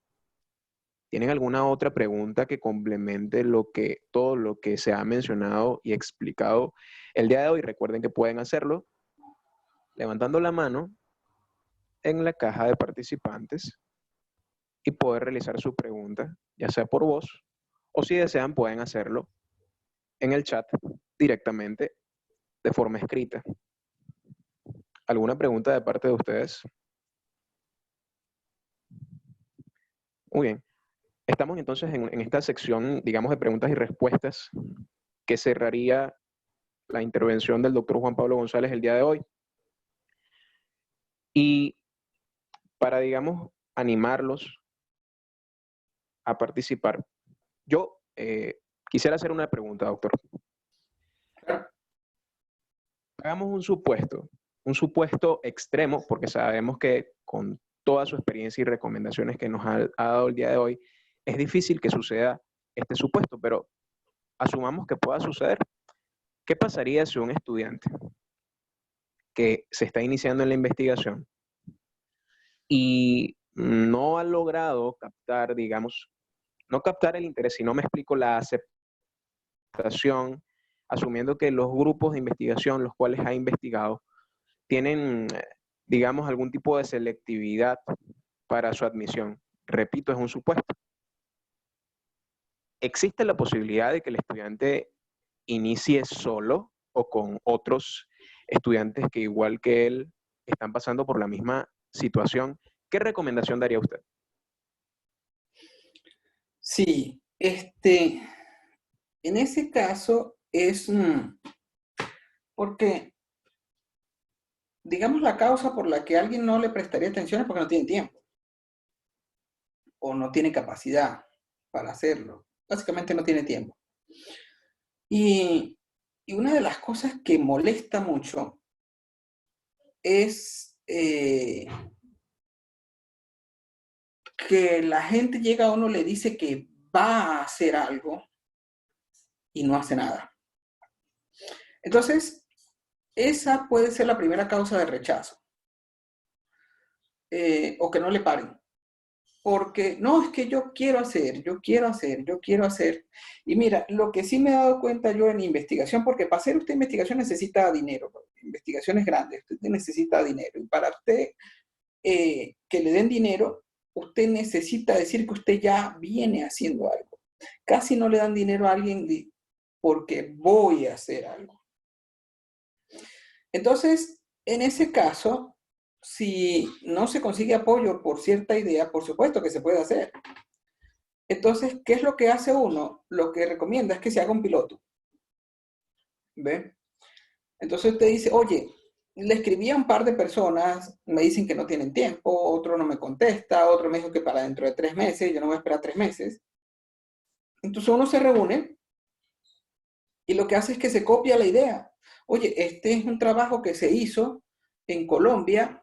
¿tienen alguna otra pregunta que complemente todo lo que se ha mencionado y explicado el día de hoy? Recuerden que pueden hacerlo levantando la mano en la caja de participantes y poder realizar su pregunta, ya sea por voz, o si desean pueden hacerlo en el chat directamente de forma escrita. ¿Alguna pregunta de parte de ustedes? Muy bien. Estamos entonces en esta sección, digamos, de preguntas y respuestas que cerraría la intervención del doctor Juan Pablo González el día de hoy. Y para, digamos, animarlos a participar, yo quisiera hacer una pregunta, doctor. Hagamos un supuesto extremo, porque sabemos que con toda su experiencia y recomendaciones que nos ha dado el día de hoy, es difícil que suceda este supuesto, pero asumamos que pueda suceder. ¿Qué pasaría si un estudiante que se está iniciando en la investigación y no ha logrado captar, digamos, no captar el interés, sino me explico, la aceptación, asumiendo que los grupos de investigación, los cuales ha investigado, tienen, digamos, algún tipo de selectividad para su admisión? Repito, es un supuesto. ¿Existe la posibilidad de que el estudiante inicie solo o con otros estudiantes que igual que él están pasando por la misma situación? ¿Qué recomendación daría usted? Sí, En ese caso es porque, digamos, la causa por la que alguien no le prestaría atención es porque no tiene tiempo o no tiene capacidad para hacerlo. Básicamente no tiene tiempo. Y una de las cosas que molesta mucho es que la gente llega a uno, le dice que va a hacer algo y no hace nada. Entonces, esa puede ser la primera causa de rechazo. O que no le paren. Porque, no, es que yo quiero hacer, yo quiero hacer, yo quiero hacer. Y mira, lo que sí me he dado cuenta yo en investigación, porque para hacer usted investigación necesita dinero, investigaciones grandes, usted necesita dinero. Y para usted que le den dinero, usted necesita decir que usted ya viene haciendo algo. Casi no le dan dinero a alguien porque voy a hacer algo. Entonces, en ese caso, si no se consigue apoyo por cierta idea, por supuesto que se puede hacer. Entonces, ¿qué es lo que hace uno? Lo que recomienda es que se haga un piloto. ¿Ve? Entonces usted dice, oye, le escribí a un par de personas, me dicen que no tienen tiempo, otro no me contesta, otro me dijo que para dentro de 3 meses, yo no voy a esperar 3 meses. Entonces uno se reúne y lo que hace es que se copia la idea. Oye, este es un trabajo que se hizo en Colombia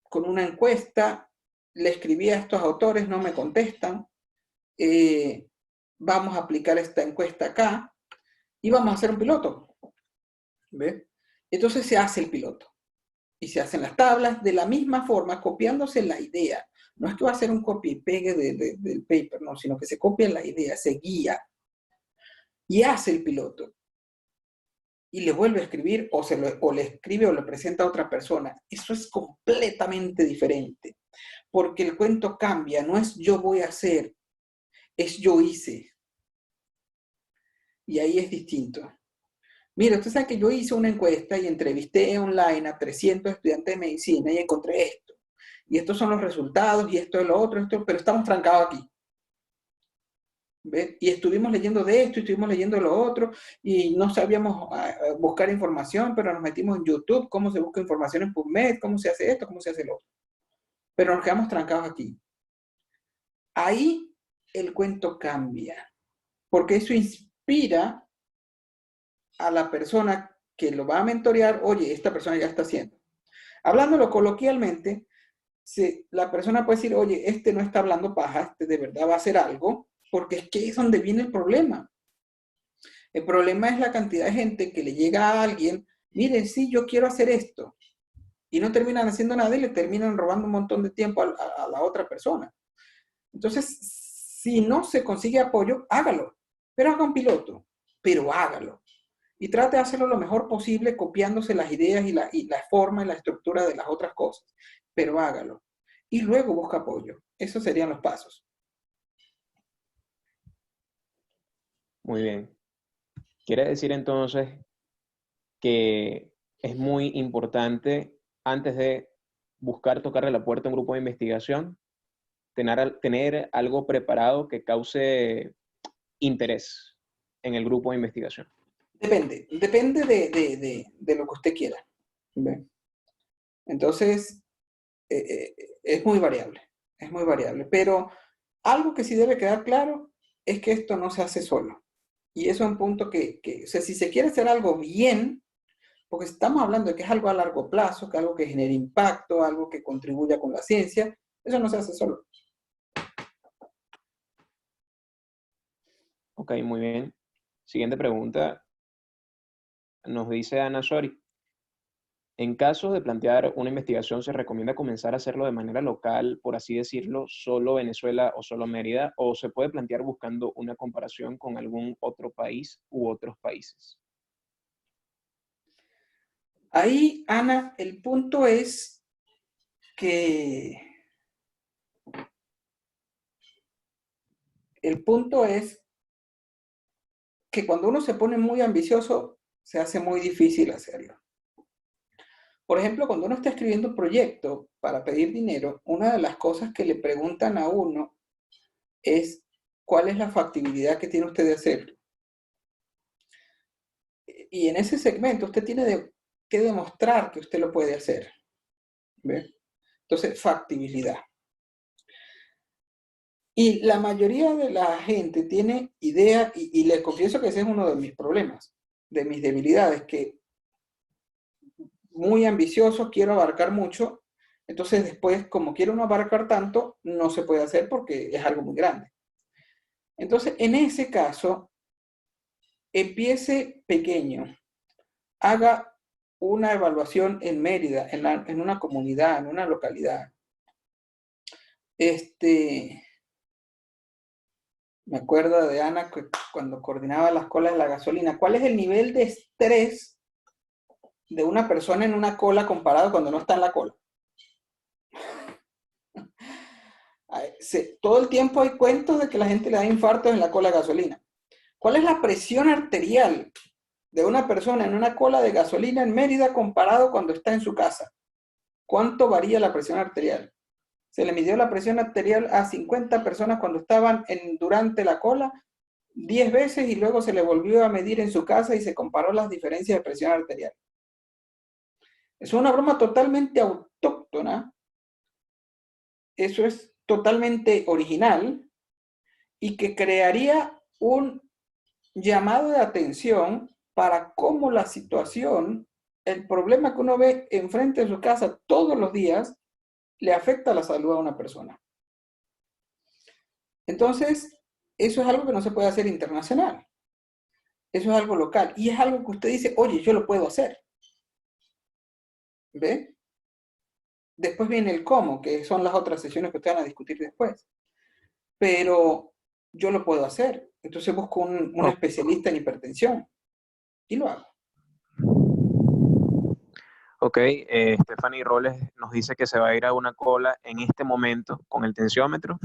con una encuesta, le escribí a estos autores, no me contestan, vamos a aplicar esta encuesta acá y vamos a hacer un piloto. ¿Ve? Entonces se hace el piloto y se hacen las tablas de la misma forma, copiándose la idea. No es que va a ser un copy y pegue del paper, no, sino que se copia la idea, se guía y hace el piloto. Y le vuelve a escribir o le escribe o le presenta a otra persona. Eso es completamente diferente, porque el cuento cambia, no es yo voy a hacer, es yo hice. Y ahí es distinto. Mira, usted sabe que yo hice una encuesta y entrevisté online a 300 estudiantes de medicina y encontré esto. Y estos son los resultados y esto es lo otro, pero estamos trancados aquí. ¿Ves? Y estuvimos leyendo de esto y estuvimos leyendo de lo otro y no sabíamos buscar información, pero nos metimos en YouTube, cómo se busca información en PubMed, cómo se hace esto, cómo se hace lo otro. Pero nos quedamos trancados aquí. Ahí el cuento cambia, porque eso inspira a la persona que lo va a mentorear, oye, esta persona ya está haciendo. Hablándolo coloquialmente, la persona puede decir, oye, este no está hablando paja, este de verdad va a hacer algo, porque es que es donde viene el problema. El problema es la cantidad de gente que le llega a alguien, miren, sí, yo quiero hacer esto, y no terminan haciendo nada y le terminan robando un montón de tiempo a la otra persona. Entonces, si no se consigue apoyo, hágalo, pero haga un piloto, pero hágalo. Y trate de hacerlo lo mejor posible copiándose las ideas y la forma y la estructura de las otras cosas, pero hágalo. Y luego busca apoyo. Esos serían los pasos. Muy bien. Quiere decir entonces que es muy importante, antes de buscar tocarle la puerta a un grupo de investigación, tener algo preparado que cause interés en el grupo de investigación. Depende de lo que usted quiera. ¿Ve? Entonces, es muy variable, pero algo que sí debe quedar claro es que esto no se hace solo. Y eso es un punto o sea, si se quiere hacer algo bien, porque estamos hablando de que es algo a largo plazo, que es algo que genere impacto, algo que contribuya con la ciencia, eso no se hace solo. Ok, muy bien. Siguiente pregunta. Nos dice Ana Sori. En caso de plantear una investigación, ¿se recomienda comenzar a hacerlo de manera local, por así decirlo, solo Venezuela o solo Mérida? ¿O se puede plantear buscando una comparación con algún otro país u otros países? Ahí, Ana, el punto es que cuando uno se pone muy ambicioso, se hace muy difícil hacerlo. Por ejemplo, cuando uno está escribiendo un proyecto para pedir dinero, una de las cosas que le preguntan a uno es ¿cuál es la factibilidad que tiene usted de hacerlo? Y en ese segmento usted tiene que demostrar que usted lo puede hacer. ¿Ve? Entonces, factibilidad. Y la mayoría de la gente tiene idea, y les confieso que ese es uno de mis problemas, de mis debilidades, que muy ambicioso, quiero abarcar mucho, entonces después, como quiero no abarcar tanto, no se puede hacer porque es algo muy grande. Entonces, en ese caso, empiece pequeño, haga una evaluación en Mérida, en una comunidad, en una localidad. Me acuerdo de Ana cuando coordinaba las colas de la gasolina. ¿Cuál es el nivel de estrés de una persona en una cola comparado cuando no está en la cola? Todo el tiempo hay cuentos de que la gente le da infartos en la cola de gasolina. ¿Cuál es la presión arterial de una persona en una cola de gasolina en Mérida comparado cuando está en su casa? ¿Cuánto varía la presión arterial? Se le midió la presión arterial a 50 personas cuando estaban durante la cola 10 veces y luego se le volvió a medir en su casa y se comparó las diferencias de presión arterial. Es una broma totalmente autóctona. Eso es totalmente original y que crearía un llamado de atención para cómo la situación, el problema que uno ve enfrente de su casa todos los días, le afecta a la salud a una persona. Entonces, eso es algo que no se puede hacer internacional. Eso es algo local. Y es algo que usted dice, oye, yo lo puedo hacer. ¿Ve? Después viene el cómo, que son las otras sesiones que ustedes van a discutir después. Pero yo lo puedo hacer. Entonces busco un especialista en hipertensión. Y lo hago. Ok, Stephanie Roles nos dice que se va a ir a una cola en este momento con el tensiómetro.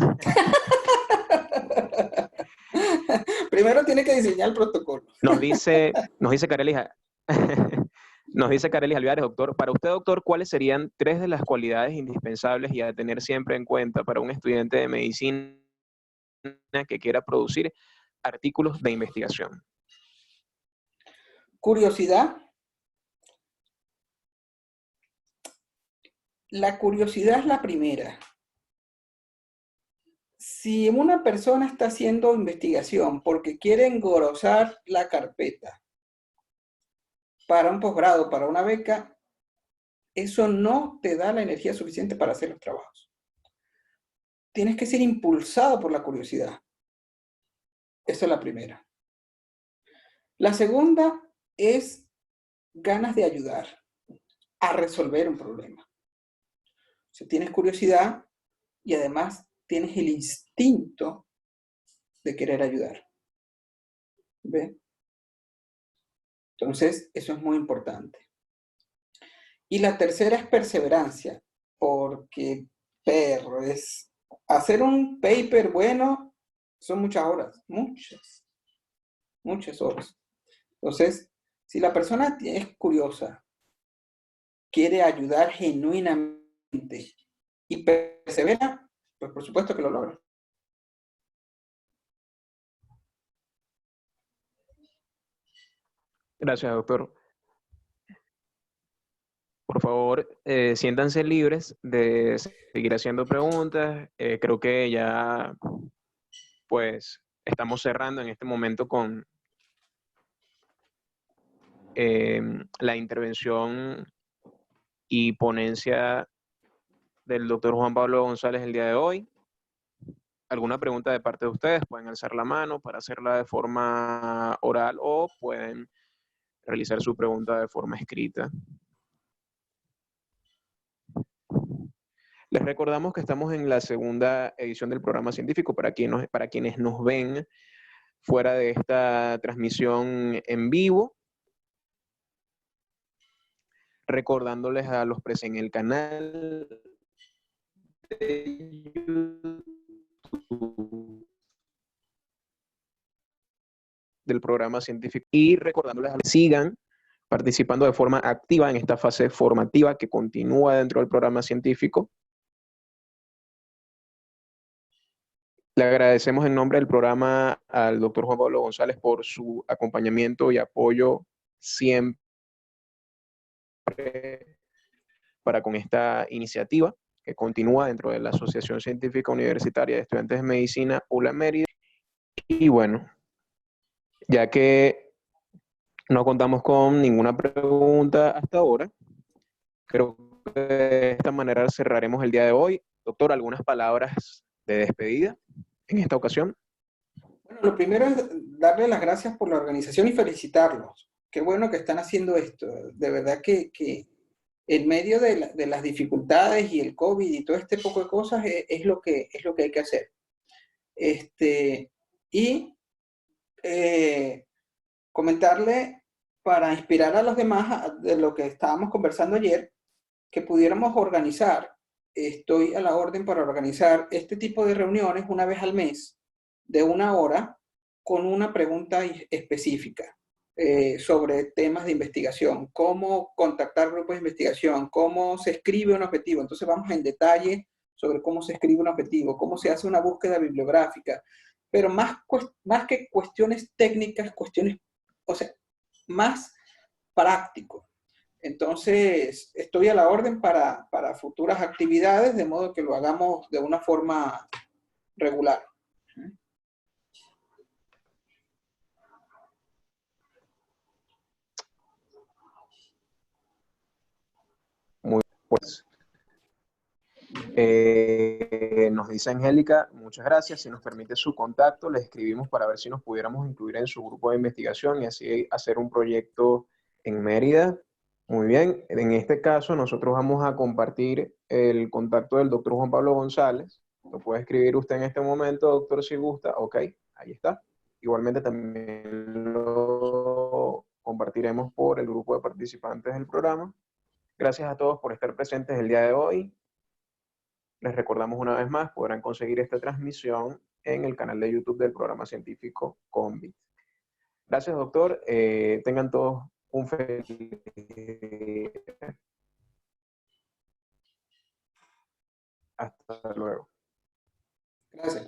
Primero tiene que diseñar el protocolo. Nos dice Carelis, nos dice Carelis Alviares, doctor, para usted, doctor, ¿cuáles serían 3 de las cualidades indispensables y a tener siempre en cuenta para un estudiante de medicina que quiera producir artículos de investigación? Curiosidad. La curiosidad es la primera. Si una persona está haciendo investigación porque quiere engrosar la carpeta para un posgrado, para una beca, eso no te da la energía suficiente para hacer los trabajos. Tienes que ser impulsado por la curiosidad. Esa es la primera. La segunda es ganas de ayudar a resolver un problema. Si tienes curiosidad y además tienes el instinto de querer ayudar. ¿Ve? Entonces, eso es muy importante. Y la tercera es perseverancia, porque, perro, hacer un paper bueno son muchas horas, muchas horas. Entonces, si la persona es curiosa, quiere ayudar genuinamente y persevera, pues por supuesto que lo logra. Gracias, doctor. Por favor, siéntanse libres de seguir haciendo preguntas. Creo que ya, pues, estamos cerrando en este momento con la intervención y ponencia del doctor Juan Pablo González el día de hoy. ¿Alguna pregunta de parte de ustedes? Pueden alzar la mano para hacerla de forma oral o pueden realizar su pregunta de forma escrita. Les recordamos que estamos en la segunda edición del programa científico para quienes nos ven fuera de esta transmisión en vivo. Recordándoles a los presentes en el canal de YouTube del programa científico y recordándoles a que sigan participando de forma activa en esta fase formativa que continúa dentro del programa científico. Le agradecemos en nombre del programa al doctor Juan Pablo González por su acompañamiento y apoyo siempre para con esta iniciativa que continúa dentro de la Asociación Científica Universitaria de Estudiantes de Medicina, ULA Mérida. Y bueno, ya que no contamos con ninguna pregunta hasta ahora, creo que de esta manera cerraremos el día de hoy. Doctor, ¿algunas palabras de despedida en esta ocasión? Bueno, lo primero es darle las gracias por la organización y felicitarlos. Qué bueno que están haciendo esto. De verdad que en medio de las dificultades y el COVID y todo este poco de cosas es lo que hay que hacer. Y comentarle para inspirar a los demás de lo que estábamos conversando ayer, que pudiéramos organizar, estoy a la orden para organizar este tipo de reuniones una vez al mes, de 1 hora, con una pregunta específica sobre temas de investigación, cómo contactar grupos de investigación, cómo se escribe un objetivo. Entonces vamos en detalle sobre cómo se escribe un objetivo, cómo se hace una búsqueda bibliográfica, pero más que cuestiones técnicas, cuestiones, o sea, más práctico. Entonces, estoy a la orden para futuras actividades, de modo que lo hagamos de una forma regular. Muy pues. Nos dice Angélica, muchas gracias. Si nos permite su contacto, le escribimos para ver si nos pudiéramos incluir en su grupo de investigación y así hacer un proyecto en Mérida. Muy bien. En este caso, nosotros vamos a compartir el contacto del doctor Juan Pablo González. Lo puede escribir usted en este momento, doctor, si gusta. Ok, ahí está. Igualmente también lo compartiremos por el grupo de participantes del programa. Gracias a todos por estar presentes el día de hoy. Les recordamos una vez más, podrán conseguir esta transmisión en el canal de YouTube del programa científico CONVIT. Gracias, doctor. Tengan todos un feliz día. Hasta luego. Gracias.